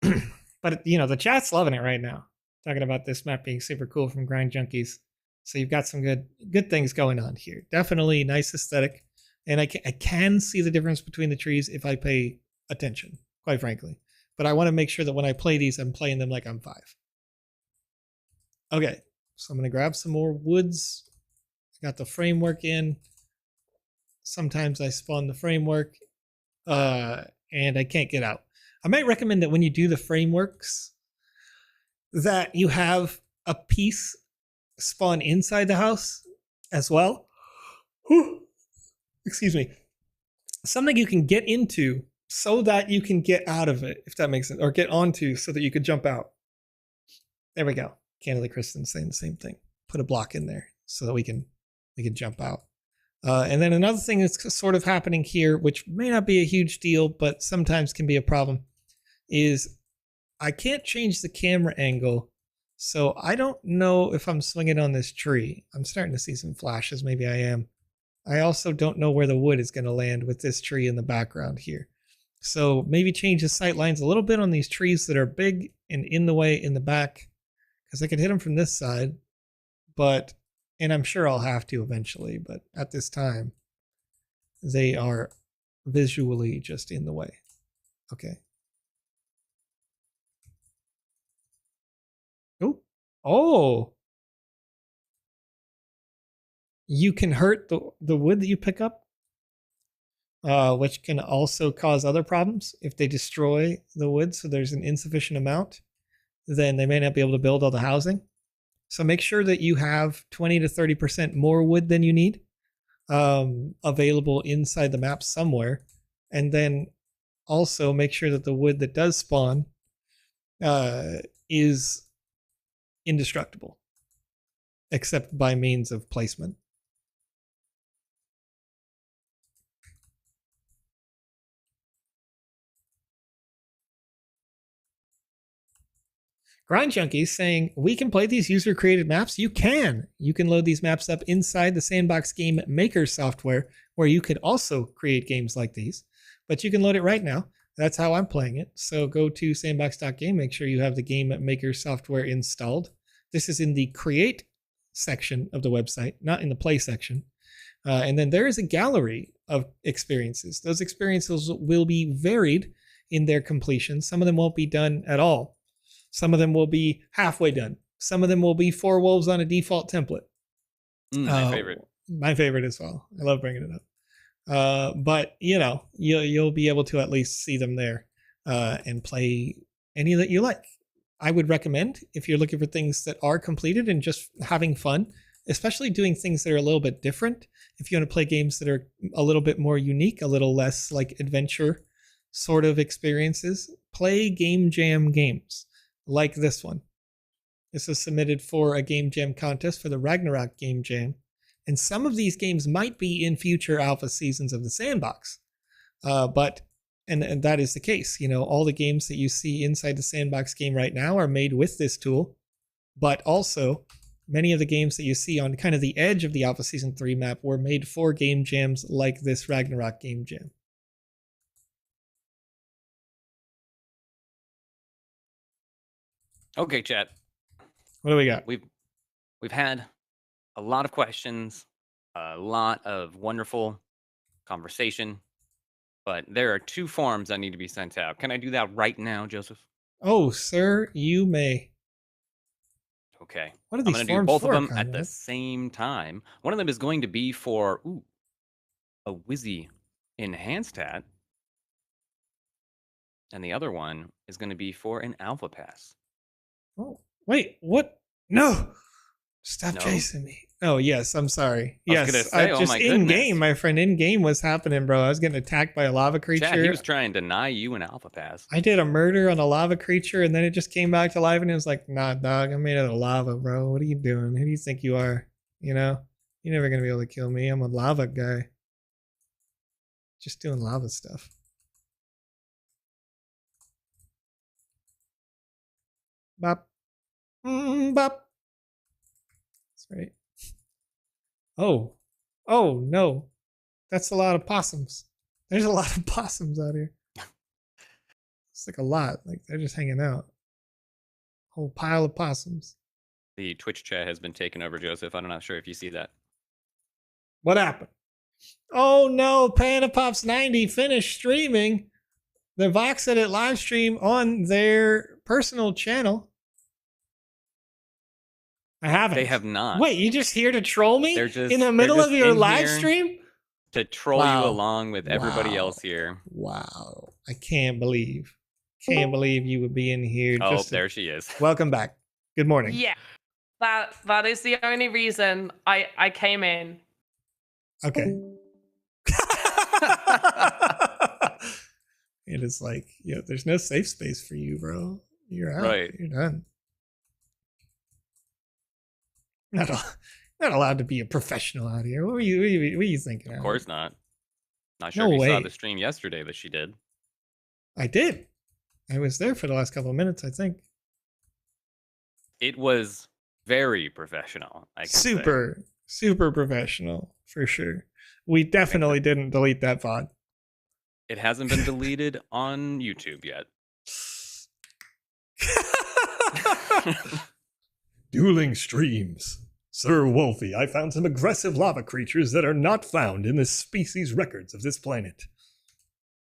But the chat's loving it right now, talking about this map being super cool from Grind Junkies. So you've got some good things going on here. Definitely nice aesthetic, and I can see the difference between the trees if I pay attention, quite frankly. But I want to make sure that when I play these, I'm playing them like I'm 5. Okay, so I'm going to grab some more woods. Got the framework in. Sometimes I spawn the framework, and I can't get out. I might recommend that when you do the frameworks, that you have a piece spawn inside the house as well. Whew. Excuse me. Something you can get into so that you can get out of it, if that makes sense, or get onto so that you could jump out. There we go. Candidly Kristen saying the same thing. Put a block in there so that we can jump out. And then another thing that's sort of happening here, which may not be a huge deal, but sometimes can be a problem, is I can't change the camera angle. So I don't know if I'm swinging on this tree. I'm starting to see some flashes. Maybe I am. I also don't know where the wood is going to land with this tree in the background here. So maybe change the sight lines a little bit on these trees that are big and in the way in the back, because I could hit them from this side, and I'm sure I'll have to eventually, but at this time, they are visually just in the way. Okay. Oh. You can hurt the wood that you pick up, which can also cause other problems. If they destroy the wood, so there's an insufficient amount, then they may not be able to build all the housing. So make sure that you have 20 to 30% more wood than you need available inside the map somewhere. And then also make sure that the wood that does spawn is indestructible, except by means of placement. Grind Junkies saying, we can play these user-created maps. You can load these maps up inside the Sandbox Game Maker software, where you could also create games like these. But you can load it right now. That's how I'm playing it. So go to sandbox.game, make sure you have the Game Maker software installed. This is in the Create section of the website, not in the Play section. And then there is a gallery of experiences. Those experiences will be varied in their completion. Some of them won't be done at all. Some of them will be halfway done. Some of them will be 4 wolves on a default template. My favorite. My favorite as well. I love bringing it up. But you'll be able to at least see them there and play any that you like. I would recommend, if you're looking for things that are completed and just having fun, especially doing things that are a little bit different. If you want to play games that are a little bit more unique, a little less like adventure sort of experiences, play game jam games. Like this one. This was submitted for a game jam contest for the Ragnarok game jam. And some of these games might be in future alpha seasons of the Sandbox. And that is the case. All the games that you see inside the Sandbox game right now are made with this tool. But also, many of the games that you see on kind of the edge of the Alpha Season 3 map were made for game jams like this Ragnarok game jam. Okay, chat. What do we got? We've had a lot of questions, a lot of wonderful conversation, but there are 2 forms that need to be sent out. Can I do that right now, Joseph? Oh, sir, you may. Okay. What are these I'm going to do both of them Conrad? at the same time. One of them is going to be for a Wizzy enhanced hat, and the other one is going to be for an Alpha Pass. Oh, wait, what? No! Stop No? chasing me. Oh, yes, I'm sorry. I was gonna Yes, say, oh just my in-game, goodness. my friend, in-game was happening, bro. I was getting attacked by a lava creature. Chat, he was trying to deny you an Alpha Pass. I did a murder on a lava creature, and then it just came back to life, and it was like, nah, dog, I'm made out of lava, bro. What are you doing? Who do you think you are? You're never going to be able to kill me. I'm a lava guy. Just doing lava stuff. Bop. Bop. That's right. Oh, oh no, that's a lot of possums. There's a lot of possums out here. It's like a lot. Like they're just hanging out. Whole pile of possums. The Twitch chat has been taken over, Joseph. I'm not sure if you see that. What happened? Oh no, PandaPops 90 finished streaming the VoxEdit live stream on their personal channel. I haven't. They have not. Wait, you just here to troll me They're just in the middle just of your in live here stream? to troll Wow. you along with everybody Wow. else here. Wow. I can't believe you would be in here. Oh, just to- there she is. Welcome back. Good morning. Yeah. That is the only reason I came in. Okay. It is like, there's no safe space for you, bro. You're out. Right. You're done. Not allowed to be a professional out here. What were you thinking? Of course not. Not sure No if you saw way. the stream yesterday, but she did. I did. I was there for the last couple of minutes, I think. It was very professional. I can say. Super professional, for sure. We definitely didn't delete that VOD. It hasn't been deleted on YouTube yet. Dueling streams. Sir Wolfie, I found some aggressive lava creatures that are not found in the species records of this planet.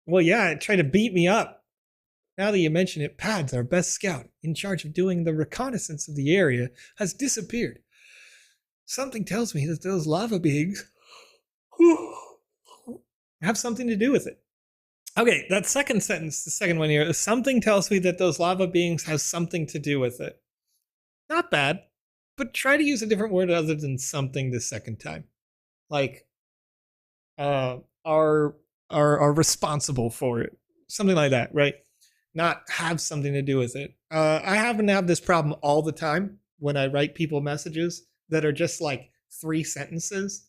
Well, yeah, it tried to beat me up. Now that you mention it, Pads, our best scout, in charge of doing the reconnaissance of the area, has disappeared. Something tells me that those lava beings have something to do with it. Okay, that second sentence, the second one here, something tells me that those lava beings have something to do with it. Not bad, but try to use a different word other than something the second time. Like, are responsible for it. Something like that, right? Not have something to do with it. I happen to have this problem all the time when I write people messages that are just like 3 sentences.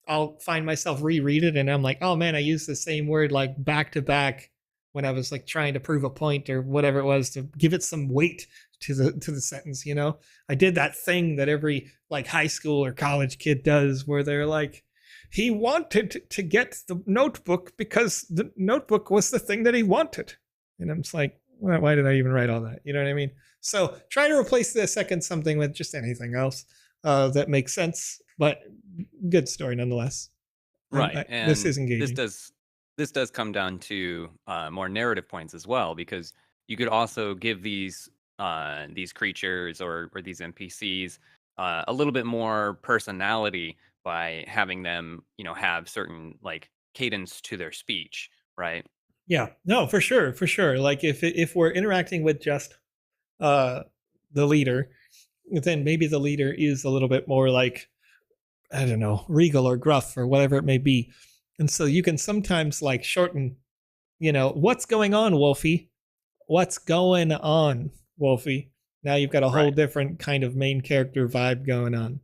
I'll find myself reread it and I'm like, oh man, I used the same word like back to back when I was like trying to prove a point or whatever it was to give it some weight to the sentence, I did that thing that every like high school or college kid does where they're like, he wanted to get the notebook because the notebook was the thing that he wanted. And I'm just like, why did I even write all that? You know what I mean? So try to replace the second something with just anything else that makes sense, but good story nonetheless. Right. And this is engaging. This does come down to more narrative points as well, because you could also give these creatures or these NPCs a little bit more personality by having them, have certain like cadence to their speech, right? Yeah, no, for sure. Like if we're interacting with just the leader, then maybe the leader is a little bit more like, I don't know, regal or gruff or whatever it may be. And so you can sometimes like shorten, what's going on, Wolfie? What's going on, Wolfie? Now you've got a whole different kind of main character vibe going on,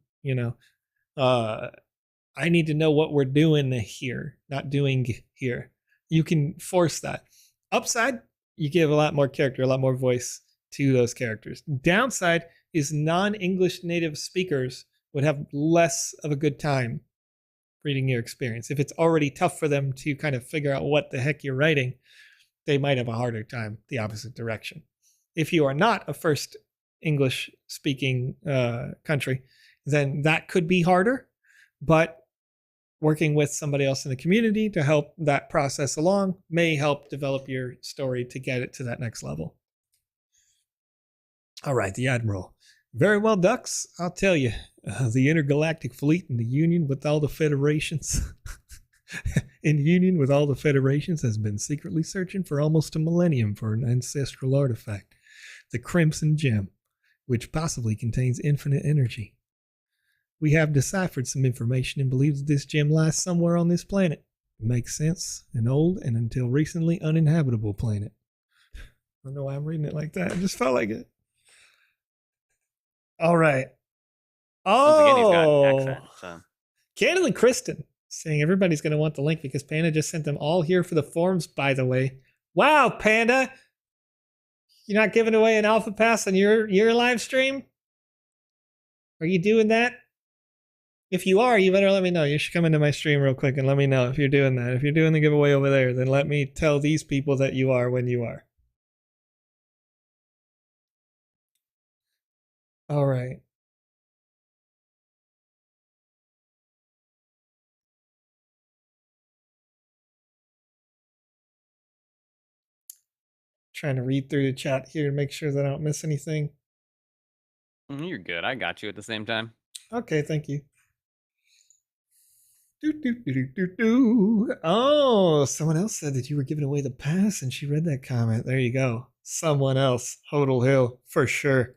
I need to know what we're doing here, not doing here. You can force that. Upside, you give a lot more character, a lot more voice to those characters. Downside is non-English native speakers would have less of a good time reading your experience. If it's already tough for them to kind of figure out what the heck you're writing, they might have a harder time the opposite direction. If you are not a first English speaking country, then that could be harder, but working with somebody else in the community to help that process along may help develop your story to get it to that next level. All right, the Admiral. Very well, Ducks. I'll tell you, the intergalactic fleet in union with all the federations has been secretly searching for almost a millennium for an ancestral artifact, the Crimson Gem, which possibly contains infinite energy. We have deciphered some information and believe that this gem lies somewhere on this planet. It makes sense. An old and until recently uninhabitable planet. I don't know why I'm reading it like that. I just felt like it. All right. Once again, he's got an accent. So. Candle and Kristen saying everybody's going to want the link because Panda just sent them all here for the forums, by the way. Wow, Panda. You're not giving away an alpha pass on your live stream? Are you doing that? If you are, you better let me know. You should come into my stream real quick and let me know if you're doing that. If you're doing the giveaway over there, then let me tell these people that you are when you are. All right. Trying to read through the chat here to make sure that I don't miss anything. You're good. I got you at the same time. Okay, thank you. Oh, someone else said that you were giving away the pass and she read that comment. There you go. Someone else. Hodel Hill, for sure.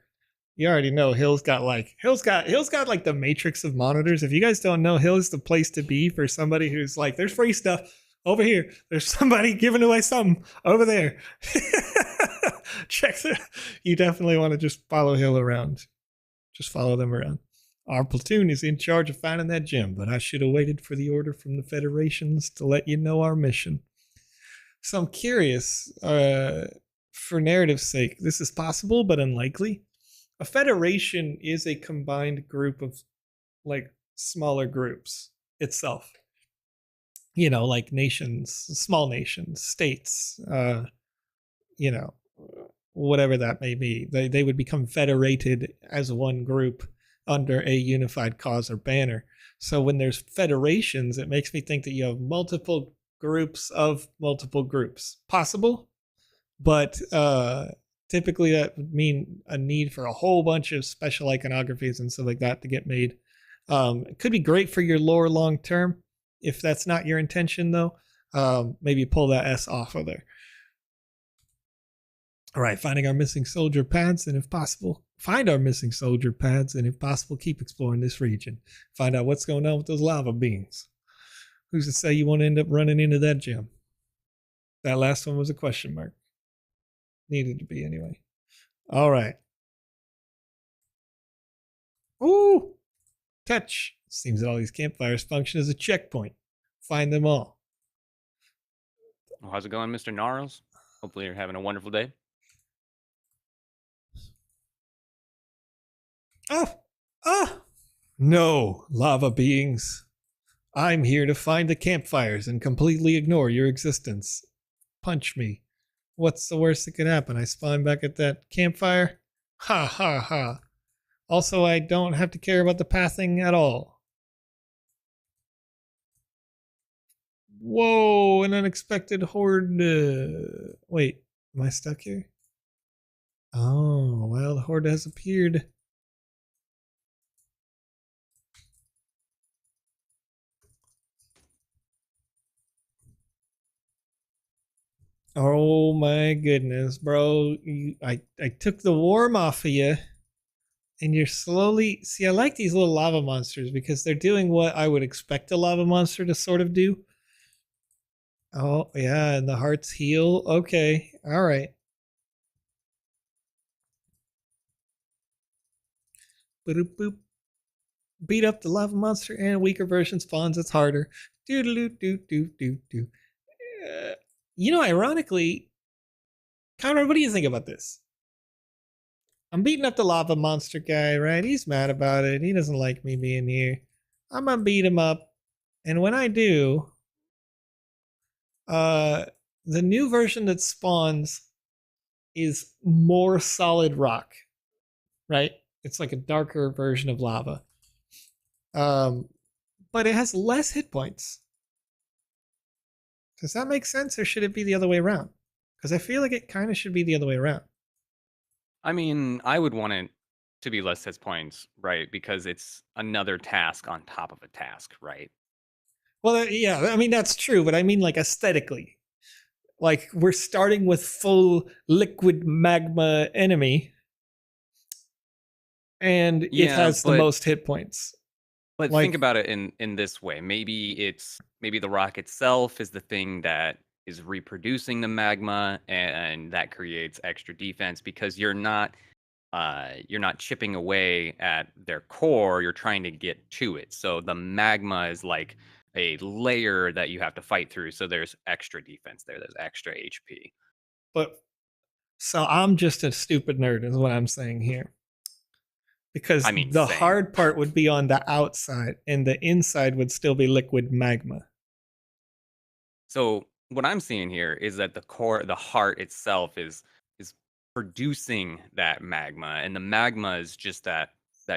You already know Hill's got like the matrix of monitors. If you guys don't know, Hill is the place to be for somebody who's like, there's free stuff over here. There's somebody giving away something over there. Check that. You definitely want to just follow Hill around. Just follow them around. Our platoon is in charge of finding that gem, but I should have waited for the order from the Federations to let you know our mission. So I'm curious, for narrative's sake, this is possible but unlikely. A federation is a combined group of like smaller groups itself. You know, like nations, small nations, states, you know, whatever that may be. They would become federated as one group under a unified cause or banner. So when there's federations, it makes me think that you have multiple groups of multiple groups. Possible, but typically that would mean a need for a whole bunch of special iconographies and stuff like that to get made. It could be great for your lore long term. If that's not your intention, though, maybe pull that S off of there. All right, finding our missing soldier pads, and if possible, find our missing soldier pads, and if possible, keep exploring this region. Find out what's going on with those lava beings. Who's to say you won't end up running into that gem? That last one was a question mark. Needed to be anyway. All right. Ooh, touch. Seems that all these campfires function as a checkpoint. Find them all. Well, how's it going, Mr. Gnarls? Hopefully you're having a wonderful day. No, lava beings. I'm here to find the campfires and completely ignore your existence. Punch me. What's the worst that could happen? I spawn back at that campfire? Ha ha ha. Also, I don't have to care about the pathing at all. Whoa, an unexpected horde. Wait, am I stuck here? Oh, well, the horde has appeared. Oh my goodness, bro. I took the worm off of you. And you're slowly... See, I like these little lava monsters because they're doing what I would expect a lava monster to sort of do. Oh, yeah, and the hearts heal. Okay, all right. Boop, boop. Beat up the lava monster and weaker version spawns. It's harder. Do. You know, ironically, Conrad, what do you think about this? I'm beating up the lava monster guy, right? He's mad about it. He doesn't like me being here. I'm gonna beat him up. And when I do, the new version that spawns is more solid rock, right? It's like a darker version of lava. But it has less hit points. Does that make sense, or should it be the other way around? Because I feel like it kind of should be the other way around. I mean, I would want it to be less hit points, right? Because it's another task on top of a task, right? Well, yeah, I mean, that's true, but I mean, like, aesthetically. Like, we're starting with full liquid magma enemy, and it has the most hit points. But think about it in this way. Maybe the rock itself is the thing that is reproducing the magma, and that creates extra defense because you're not chipping away at their core. You're trying to get to it. So the magma is like a layer that you have to fight through. So there's extra defense there. There's extra HP. But so I'm just a stupid nerd, is what I'm saying here. Because I mean, the same. hard part would be on the outside, and the inside would still be liquid magma. So what I'm seeing here is that the heart itself is producing that magma, and the magma is just that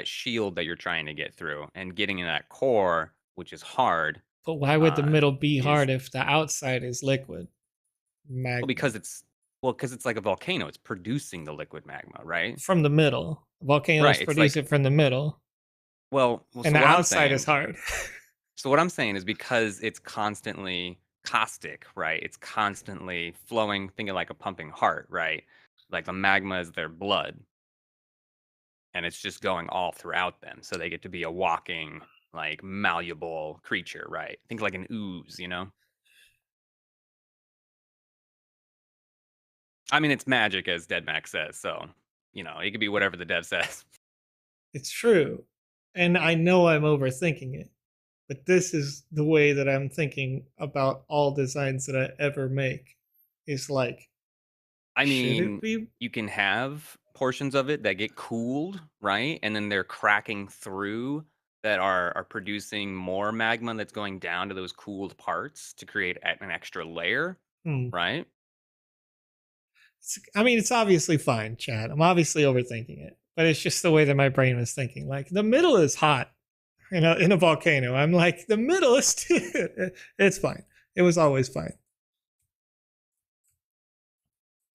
shield that you're trying to get through, and getting in that core, which is hard. But why would the middle be is- hard if the outside is liquid magma? Well, because it's like a volcano. It's producing the liquid magma, right? From the middle. Volcanoes Right, it's produce like- it from the middle. Well, And so the what I'm outside is saying- hard. So what I'm saying is because it's constantly caustic, right? It's constantly flowing, thinking like a pumping heart, right? Like the magma is their blood. And it's just going all throughout them. So they get to be a walking, like malleable creature, right? Think like an ooze, you know? I mean, it's magic, as DeadMax says. So, it could be whatever the dev says. It's true. And I know I'm overthinking it. But this is the way that I'm thinking about all designs that I ever make. Is like, I should mean, it be? you can have portions of it that get cooled, right? And then they're cracking through that are producing more magma that's going down to those cooled parts to create an extra layer, right? I mean, it's obviously fine, Chad. I'm obviously overthinking it. But it's just the way that my brain was thinking. Like, the middle is hot in a volcano. I'm like, the middle is it's fine. It was always fine.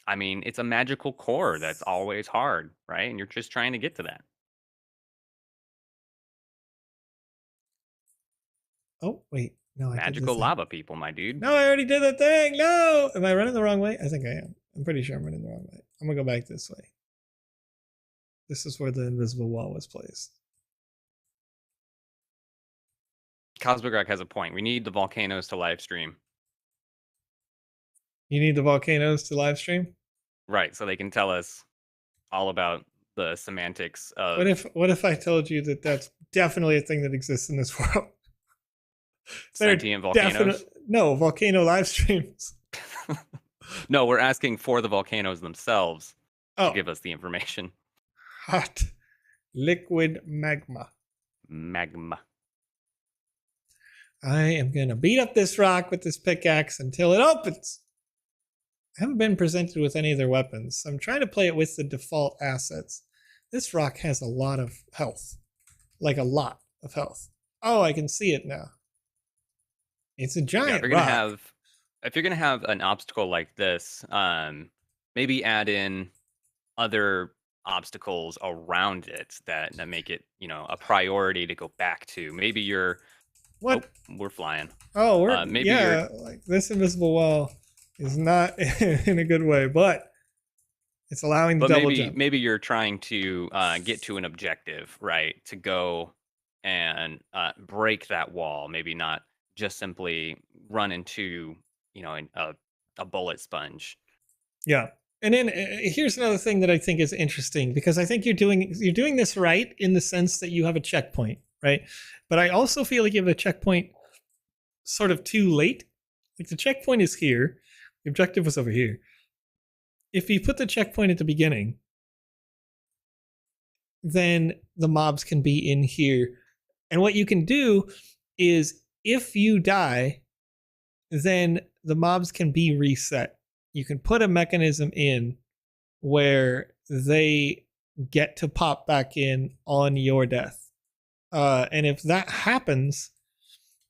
I mean, it's a magical core that's always hard, right? And you're just trying to get to that. Oh, wait. No, I did Magical this lava people, my dude. No, I already did the thing. No. Am I running the wrong way? I think I am. I'm pretty sure I'm running the wrong way. I'm going to go back this way. This is where the invisible wall was placed. Cosmic Rock has a point. We need the volcanoes to live stream. You need the volcanoes to live stream? Right, so they can tell us all about the semantics of... What if I told you that that's definitely a thing that exists in this world? Sentient volcanoes? No, volcano live streams. No, we're asking for the volcanoes themselves to Oh, give us the information. hot liquid magma. Magma. I am going to beat up this rock with this pickaxe until it opens. I haven't been presented with any of their weapons, so I'm trying to play it with the default assets. This rock has a lot of health. Like a lot of health. Oh, I can see it now. It's a giant rock. If you're gonna have an obstacle like this, maybe add in other obstacles around it that make it, a priority to go back to. Maybe you're... What? Oh, we're flying. Oh, we're maybe like this invisible wall is not in a good way, but it's allowing the double jump. Maybe you're trying to get to an objective, right? To go and break that wall. Maybe not just simply run into, a bullet sponge. Yeah. And then here's another thing that I think is interesting, because I think you're doing this right in the sense that you have a checkpoint, right? But I also feel like you have a checkpoint sort of too late. Like the checkpoint is here. The objective was over here. If you put the checkpoint at the beginning, then the mobs can be in here. And what you can do is if you die, then the mobs can be reset. You can put a mechanism in where they get to pop back in on your death. And if that happens,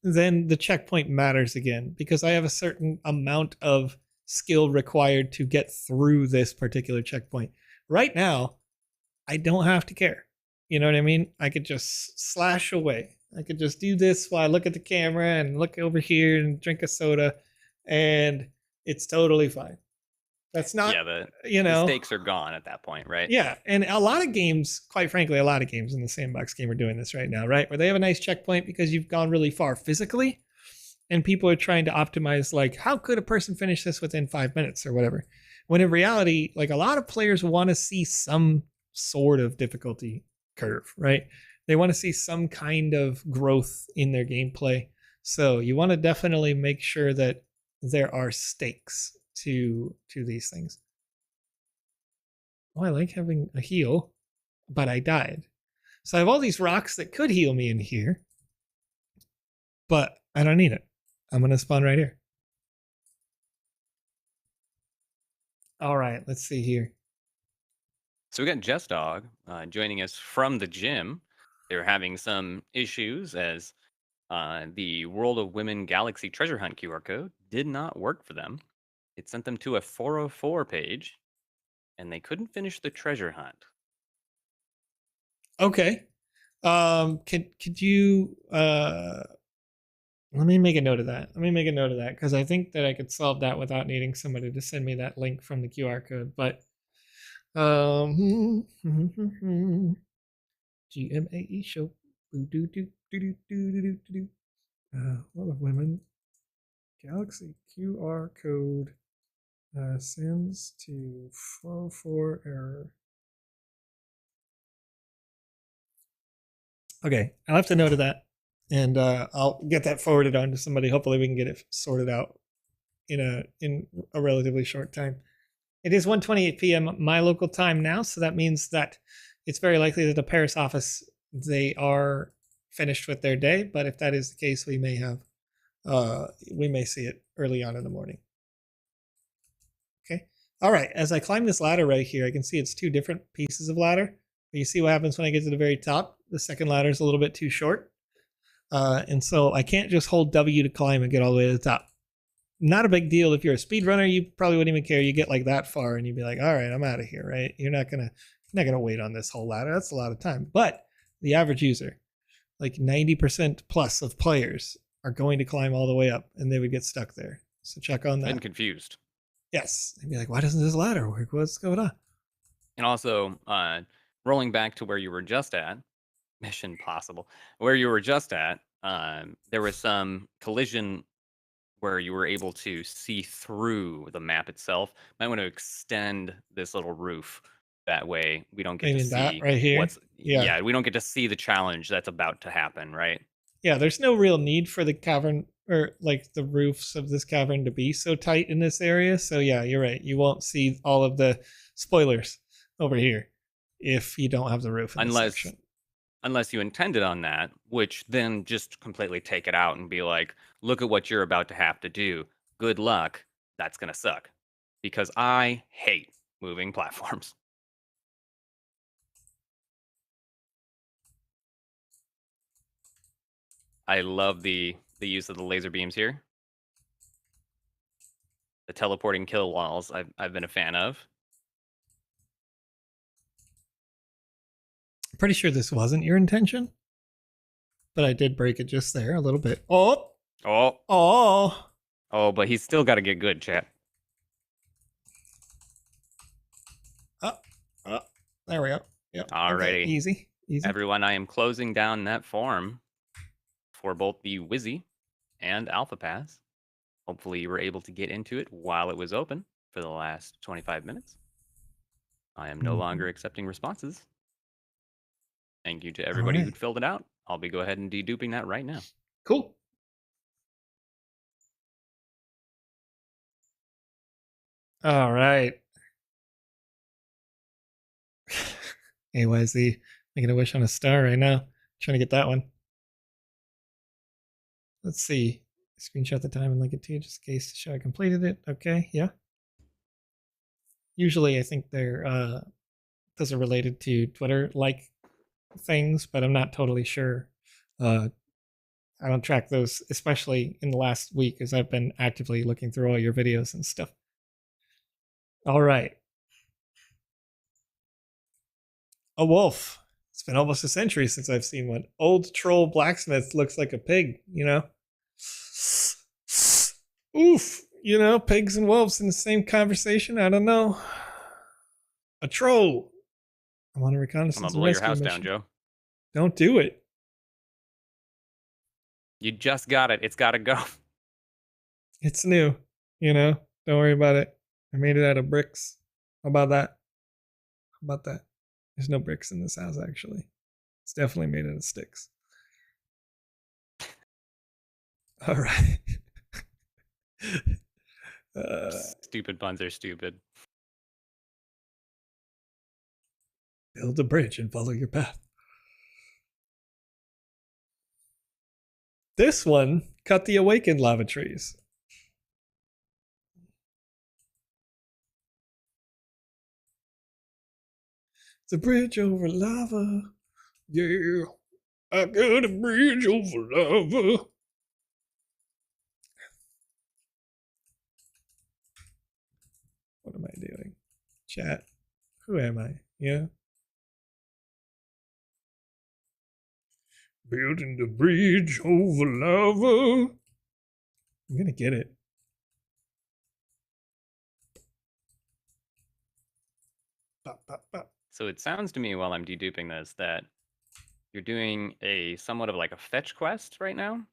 then the checkpoint matters again, because I have a certain amount of skill required to get through this particular checkpoint. Right now, I don't have to care. You know what I mean? I could just slash away. I could just do this while I look at the camera and look over here and drink a soda, and it's totally fine. That's not, the stakes are gone at that point, right? Yeah, and a lot of games, quite frankly, a lot of games in the Sandbox game are doing this right now, right? Where they have a nice checkpoint because you've gone really far physically, and people are trying to optimize, like, how could a person finish this within 5 minutes or whatever? When in reality, like, a lot of players want to see some sort of difficulty curve, right? They want to see some kind of growth in their gameplay. So you want to definitely make sure that there are stakes to these things. Oh, I like having a heal, but I died. So I have all these rocks that could heal me in here, but I don't need it. I'm going to spawn right here. All right, let's see here. So we got Jess Dog joining us from the gym. They were having some issues as the World of Women Galaxy Treasure Hunt QR code did not work for them. It sent them to a 404 page, and they couldn't finish the treasure hunt. Okay. Could you let me make a note of that. Let me make a note of that because I think that I could solve that without needing somebody to send me that link from the QR code. But GMAE show. World of Women Galaxy QR code sends to 404 error. Okay, I'll have to note of that, and I'll get that forwarded on to somebody. Hopefully, we can get it sorted out in a relatively short time. It is 1:28 p.m. my local time now, so that means that it's very likely that the Paris office, they are finished with their day. But if that is the case, we may see it early on in the morning. Okay. All right. As I climb this ladder right here, I can see it's two different pieces of ladder. You see what happens when I get to the very top. The second ladder is a little bit too short. And so I can't just hold W to climb and get all the way to the top. Not a big deal. If you're a speedrunner, you probably wouldn't even care. You get like that far and you'd be like, all right, I'm out of here, right? You're not gonna wait on this whole ladder. That's a lot of time. But the average user, like 90% plus of players, are going to climb all the way up and they would get stuck there. So check on that. And confused. Yes. They'd be like, why doesn't this ladder work? What's going on? And also, rolling back to where you were just at, Mission Possible, where you were just at, there was some collision where you were able to see through the map itself. Might want to extend this little roof. That way we don't get to see that right here. Yeah, we don't get to see the challenge that's about to happen, right? Yeah, there's no real need for the cavern or like the roofs of this cavern to be so tight in this area. So yeah, you're right. You won't see all of the spoilers over here if you don't have the roof in this section. Unless you intended on that, which then just completely take it out and be like, look at what you're about to have to do. Good luck. That's going to suck. Because I hate moving platforms. I love the use of the laser beams here. The teleporting kill walls I've been a fan of. I'm pretty sure this wasn't your intention, but I did break it just there a little bit. Oh, but he's still got to get good, chat. There we go. Yep. Alrighty. Okay. Easy. Everyone, I am closing down that form for both the Wizzy and Alpha Pass. Hopefully you were able to get into it while it was open for the last 25 minutes. I am no longer accepting responses. Thank you to everybody who filled it out. I'll be go ahead and deduping that right now. Cool. All right. AYZ making a wish on a star right now. Trying to get that one. Let's see. Screenshot the time and link it to you just in case to show I completed it. Okay, yeah. Usually I think they're those are related to Twitter like things, but I'm not totally sure. I don't track those, especially in the last week, as I've been actively looking through all your videos and stuff. All right. A wolf. It's been almost a century since I've seen one. Old troll blacksmith looks like a pig, you know? Oof. You know, pigs and wolves in the same conversation. I don't know. A troll. I'm on a reconnaissance. I'm gonna blow your house down, Joe. Don't do it. You just got it. It's got to go. It's new. You know, don't worry about it. I made it out of bricks. How about that? How about that? There's no bricks in this house, actually. It's definitely made out of sticks. All right. Stupid puns are stupid. Build a bridge and follow your path. This one cut the awakened lava trees. It's a bridge over lava. Yeah, I got a bridge over lava. What am I doing? Chat. Who am I? Yeah. Building the bridge over lava. I'm gonna get it. Bop, bop, bop. So it sounds to me while I'm deduping this that you're doing a somewhat of like a fetch quest right now.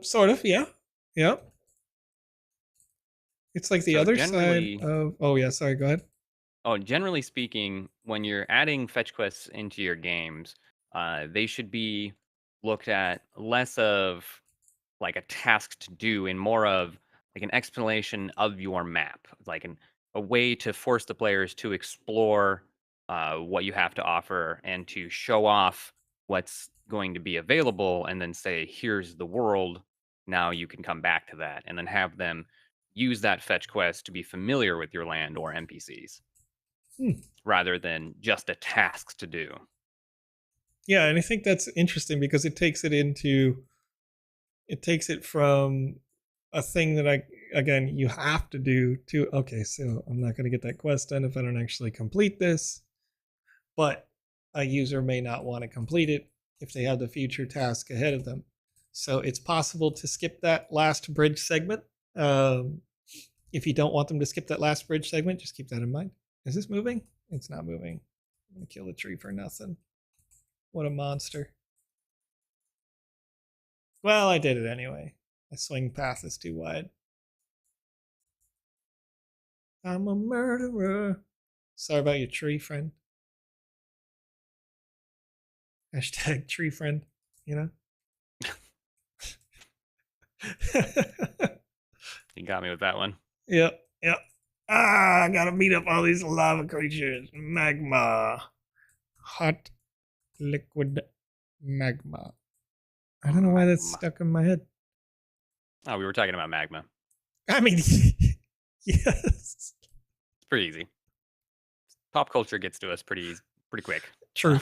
Sort of, yeah. Yep. It's like the So other generally- side of. Oh yeah, sorry. Go ahead. Oh, generally speaking, when you're adding fetch quests into your games, they should be looked at less of like a task to do and more of like an explanation of your map, like a way to force the players to explore what you have to offer and to show off what's going to be available and then say, here's the world. Now you can come back to that and then have them use that fetch quest to be familiar with your land or NPCs rather than just a task to do. Yeah, and I think that's interesting because it takes it from a thing that again you have to do to, okay, so I'm not going to get that quest done if I don't actually complete this, but a user may not want to complete it if they have the future task ahead of them. So it's possible to skip that last bridge segment. If you don't want them to skip that last bridge segment, just keep that in mind. Is this moving? It's not moving. I'm going to kill the tree for nothing. What a monster. Well, I did it anyway. My swing path is too wide. I'm a murderer. Sorry about your tree friend. Hashtag tree friend, you know? You got me with that one. Yep. I gotta beat up all these lava creatures. Magma. Hot liquid magma. I don't know why that's stuck in my head. Oh, we were talking about magma. I mean, yes. It's pretty easy. Pop culture gets to us pretty quick. True.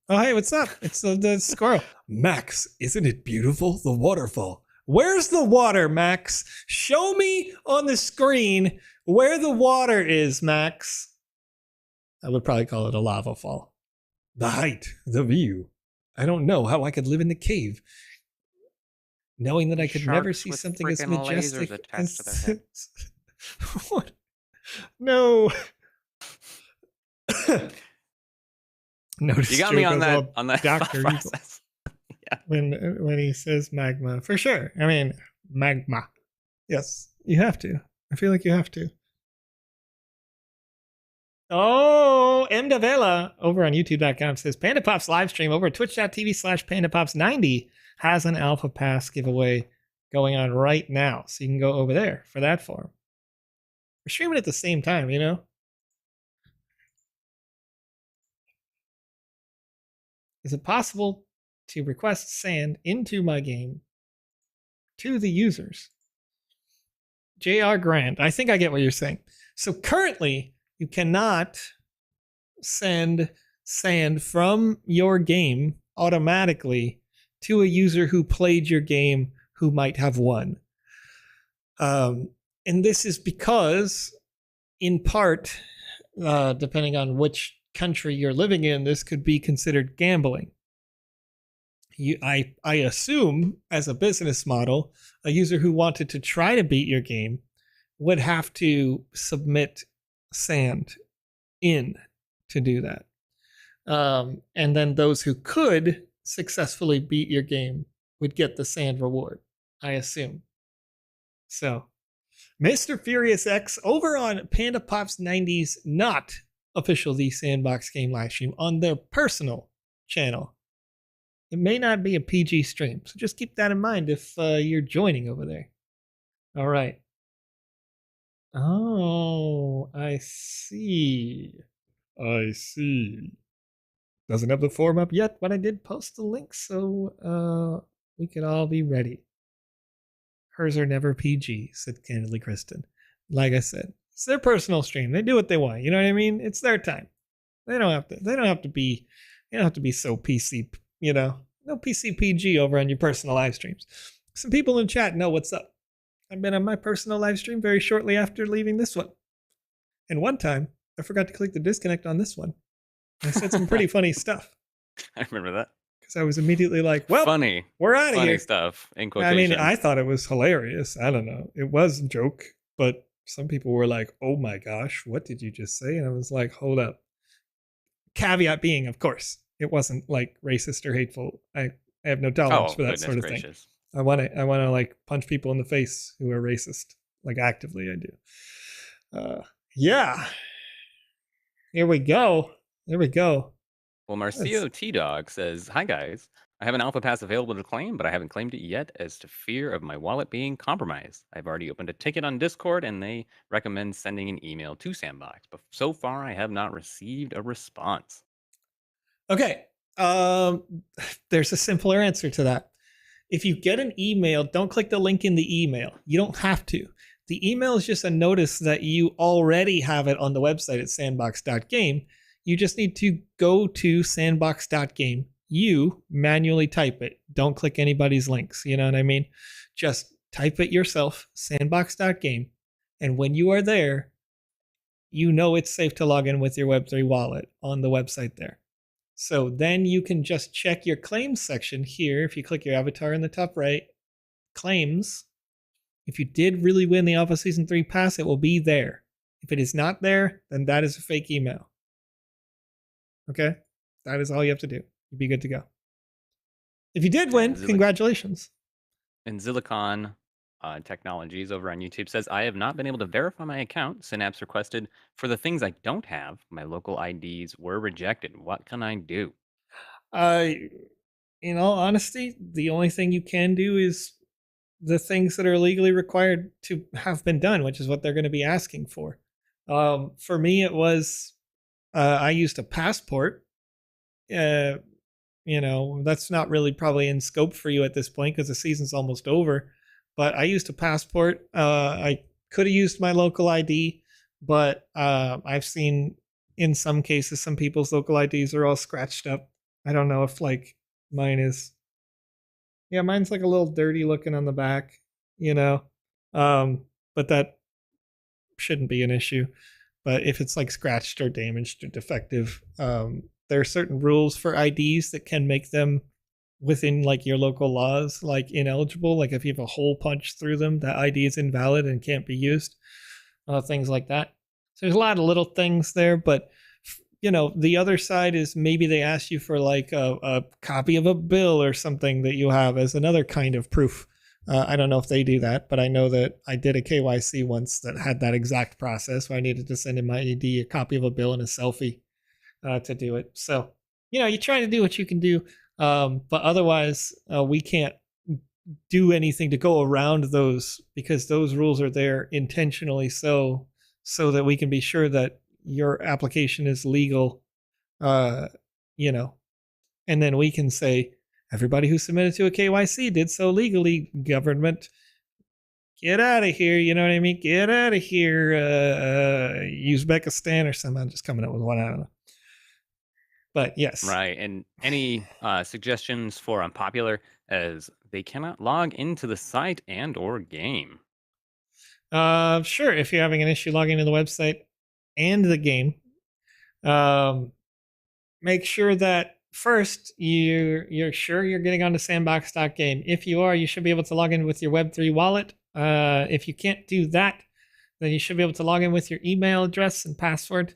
Oh, hey, what's up? It's the squirrel. Max, isn't it beautiful? The waterfall. Where's the water, Max? Show me on the screen where the water is, Max. I would probably call it a lava fall. The height, the view. I don't know how I could live in the cave, knowing that I could never see Sharks with something as frickin' majestic lasers attached to their head. What? No. Notice You got me on that Dr. thought Evil. process. When he says magma, for sure. I mean, magma. Yes, you have to. I feel like you have to. Oh, M. Davila over on YouTube.com says PandaPops live stream over at twitch.tv/PandaPops90 has an alpha pass giveaway going on right now. So you can go over there for that form. We're streaming at the same time, you know? Is it possible to request sand into my game to the users? JR Grant, I think I get what you're saying. So currently, you cannot send sand from your game automatically to a user who played your game who might have won. And this is because, in part, depending on which country you're living in, this could be considered gambling. I assume, as a business model, a user who wanted to try to beat your game would have to submit sand in to do that. And then those who could successfully beat your game would get the sand reward, I assume. So, Mr. Furious X over on PandaPops 90's not official The Sandbox Game live stream on their personal channel. It may not be a PG stream, so just keep that in mind if you're joining over there. All right. Oh, I see. Doesn't have the form up yet, but I did post the link so we could all be ready. Hers are never PG, said candidly Kristen. Like I said, it's their personal stream. They do what they want. You know what I mean? It's their time. They don't have to be so PC, no PC PG over on your personal live streams. Some people in chat know what's up. I've been on my personal live stream very shortly after leaving this one. And one time, I forgot to click the disconnect on this one. I said some pretty funny stuff. I remember that. Because I was immediately like, well, funny. We're out of here. Funny stuff, in quotation. I thought it was hilarious. I don't know. It was a joke, but some people were like, oh my gosh, what did you just say? And I was like, hold up. Caveat being, of course, it wasn't like racist or hateful. I have no tolerance for that sort of thing. I want to like punch people in the face who are racist. Like actively, I do. Yeah. Here we go. Well, Marcio T-Dog says, hi guys. I have an alpha pass available to claim, but I haven't claimed it yet as to fear of my wallet being compromised. I've already opened a ticket on Discord and they recommend sending an email to Sandbox, but so far I have not received a response. Okay. There's a simpler answer to that. If you get an email, don't click the link in the email. You don't have to. The email is just a notice that you already have it on the website at sandbox.game. You just need to go to sandbox.game. You manually type it. Don't click anybody's links. You know what I mean? Just type it yourself, sandbox.game. And when you are there, you know it's safe to log in with your Web3 wallet on the website there. So then you can just check your claims section here. If you click your avatar in the top right, claims. If you did really win the Alpha Season 3 pass, it will be there. If it is not there, then that is a fake email. Okay? That is all you have to do. You'd be good to go. If you did win, congratulations. And Zilicon Technologies over on YouTube says, I have not been able to verify my account. Synapse requested for the things I don't have. My local IDs were rejected. What can I do? In all honesty, the only thing you can do is the things that are legally required to have been done, which is what they're going to be asking for. For me, it was I used a passport. That's not really probably in scope for you at this point because the season's almost over. But I used a passport. I could have used my local ID, but I've seen in some cases some people's local IDs are all scratched up. I don't know if like mine is. Yeah, mine's like a little dirty looking on the back, but that shouldn't be an issue. But if it's like scratched or damaged or defective, there are certain rules for IDs that can make them within like your local laws, like ineligible. Like if you have a hole punched through them, that ID is invalid and can't be used. Things like that. So there's a lot of little things there, but the other side is maybe they ask you for like a copy of a bill or something that you have as another kind of proof. I don't know if they do that, but I know that I did a KYC once that had that exact process where I needed to send in my ID, a copy of a bill, and a selfie to do it. So, you try to do what you can do, but otherwise we can't do anything to go around those because those rules are there intentionally so that we can be sure that your application is legal, and then we can say, everybody who submitted to a KYC did so legally. Government, get out of here. You know what I mean? Get out of here. Uzbekistan or something. I'm just coming up with one. I don't know. But yes. Right. And any suggestions for unpopular as they cannot log into the site and or game? Sure. If you're having an issue logging into the website and the game, make sure that first, you're sure you're getting onto sandbox.game. If you are, you should be able to log in with your Web3 wallet. If you can't do that, then you should be able to log in with your email address and password.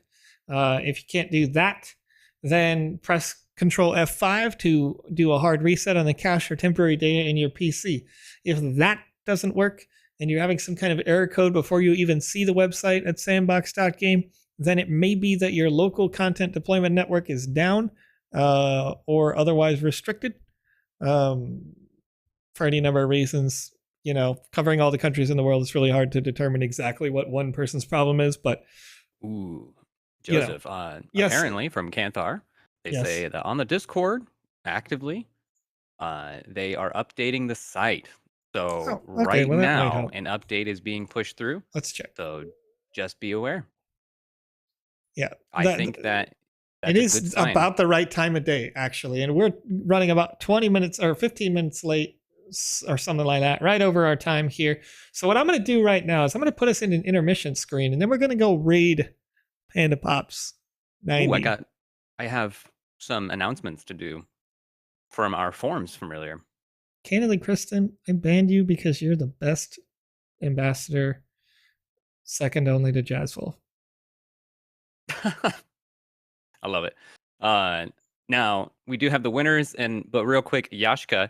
If you can't do that, then press Control F5 to do a hard reset on the cache or temporary data in your PC. If that doesn't work and you're having some kind of error code before you even see the website at sandbox.game, then it may be that your local content deployment network is down or otherwise restricted for any number of reasons. Covering all the countries in the world, it's really hard to determine exactly what one person's problem is, but Joseph, yes. Apparently from Kanthar, They Yes. say that on the Discord, actively, they are updating the site. So Oh, okay, right well, that might now, help. an update is being pushed through. Let's check. So just be aware. Yeah, I think that it that's a is good sign. about the right time of day, actually. And we're running about 20 minutes or 15 minutes late or something like that, right over our time here. So what I'm going to do right now is I'm going to put us in an intermission screen, and then we're going to go raid PandaPops 90. Ooh, I have some announcements to do from our forums from earlier. Candidly, Kristen, I banned you because you're the best ambassador, second only to Jazzful. I love it. Now we do have the winners, but real quick, Yashka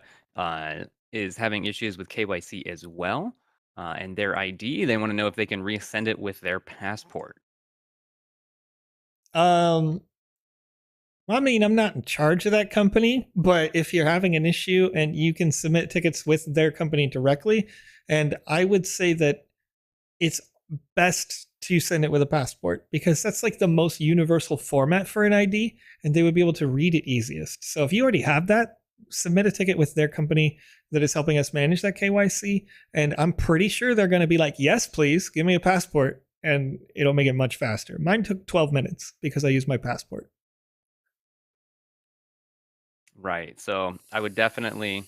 is having issues with KYC as well, and their ID. They want to know if they can resend it with their passport. I mean, I'm not in charge of that company, but if you're having an issue and you can submit tickets with their company directly, and I would say that it's best to send it with a passport because that's like the most universal format for an ID and they would be able to read it easiest. So if you already have that, submit a ticket with their company that is helping us manage that KYC. And I'm pretty sure they're going to be like, yes, please give me a passport, and it'll make it much faster. Mine took 12 minutes because I used my passport. Right. So I would definitely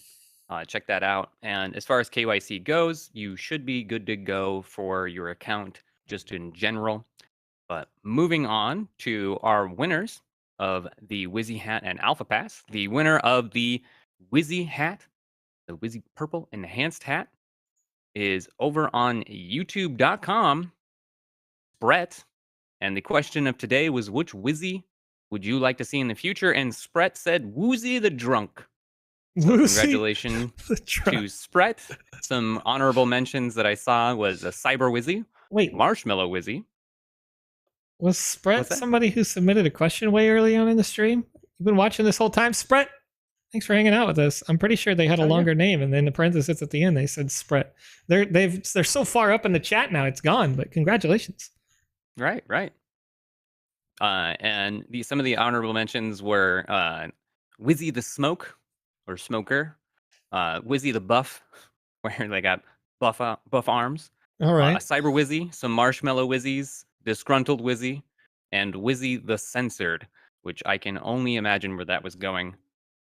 check that out. And as far as KYC goes, you should be good to go for your account just in general. But moving on to our winners of the Wizzy Hat and Alpha Pass, the winner of the Wizzy Hat, the Wizzy Purple Enhanced Hat, is over on YouTube.com, Brett. And the question of today was, which Wizzy would you like to see in the future? And Spret said, Woozy the Drunk. So congratulations to Spret. Some honorable mentions that I saw was a Cyber Wizzy, Marshmallow Wizzy. Was Spret somebody who submitted a question way early on in the stream? You've been watching this whole time, Spret? Thanks for hanging out with us. I'm pretty sure they had a longer name, and then the parenthesis at the end they said Spret. They're so far up in the chat now, it's gone. But congratulations. Right. And some of the honorable mentions were Wizzy the Smoke or Smoker, Wizzy the Buff, where they got buff arms. All right. Cyber Wizzy, some Marshmallow Wizzies, Disgruntled Wizzy, and Wizzy the Censored, which I can only imagine where that was going.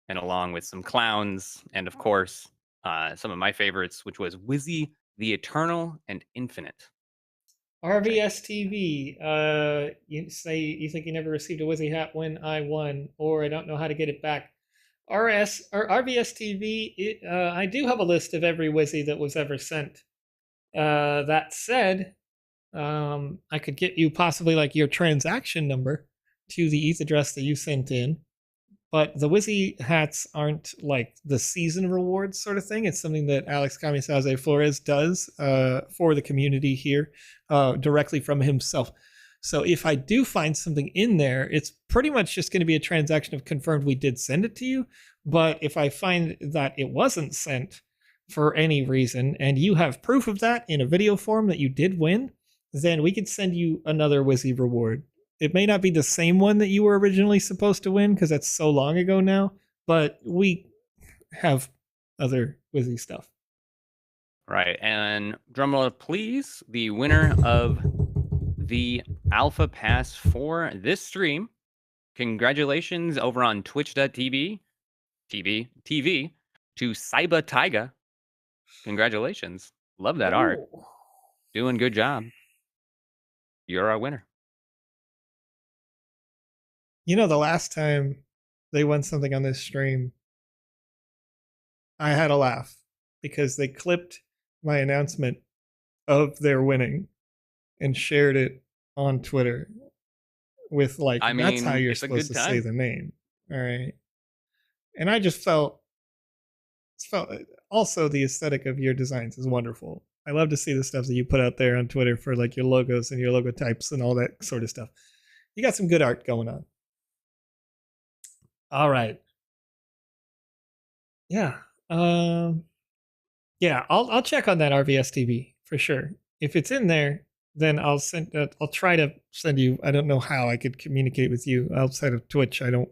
And along with some clowns, and of course, some of my favorites, which was Wizzy the Eternal and Infinite. RVS TV, you say you think you never received a Wizzy hat when I won, or I don't know how to get it back. RVS TV, I do have a list of every Wizzy that was ever sent. That said, I could get you possibly like your transaction number to the ETH address that you sent in. But the Wizzy hats aren't like the season rewards sort of thing. It's something that Alex Florez does for the community here directly from himself. So if I do find something in there, it's pretty much just going to be a transaction of confirmed we did send it to you. But if I find that it wasn't sent for any reason, and you have proof of that in a video form that you did win, then we could send you another Wizzy reward. It may not be the same one that you were originally supposed to win because that's so long ago now, but we have other Wizzy stuff. Right, and drumroll please, the winner of the Alpha Pass for this stream, congratulations over on twitch.tv to Saiba Taiga. Congratulations. Love that art. Doing good job. You're our winner. You know, the last time they won something on this stream, I had a laugh because they clipped my announcement of their winning and shared it on Twitter with like, that's how you're supposed to say the name. All right. And I just felt also the aesthetic of your designs is wonderful. I love to see the stuff that you put out there on Twitter for like your logos and your logo types and all that sort of stuff. You got some good art going on. All right. Yeah. Yeah, I'll check on that RVS TV for sure. If it's in there, then I'll try to send you. I don't know how I could communicate with you outside of Twitch. I don't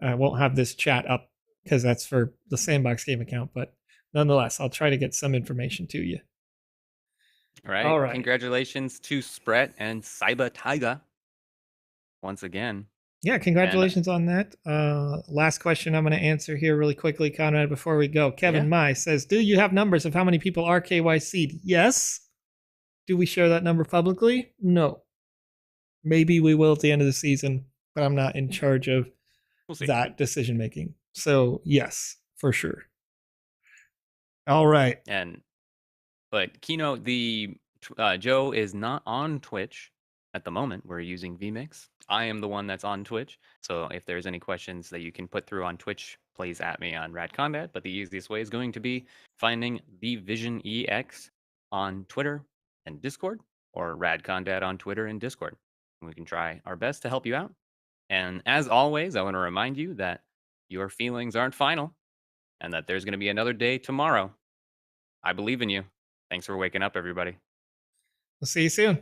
I won't have this chat up because that's for the Sandbox game account, but nonetheless, I'll try to get some information to you. All right. Congratulations to Spret and Saiba Taiga once again. Yeah, congratulations on that. Last question I'm going to answer here really quickly, Conrad, before we go. Kevin Mai says, do you have numbers of how many people are KYC'd? Yes. Do we share that number publicly? No. Maybe we will at the end of the season, but I'm not in charge of that decision making. So yes, for sure. All right. But Kino, Joe is not on Twitch at the moment. We're using vMix. I am the one that's on Twitch. So if there's any questions that you can put through on Twitch, please at me on RadCombat. But the easiest way is going to be finding the Vision EX on Twitter and Discord, or RadCondat on Twitter and Discord. And we can try our best to help you out. And as always, I want to remind you that your feelings aren't final and that there's going to be another day tomorrow. I believe in you. Thanks for waking up, everybody. We'll see you soon.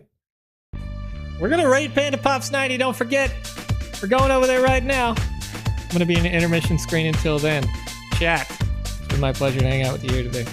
We're going to rate PandaPops 90. Don't forget, we're going over there right now. I'm going to be in an intermission screen until then. Chat. It's been my pleasure to hang out with you here today.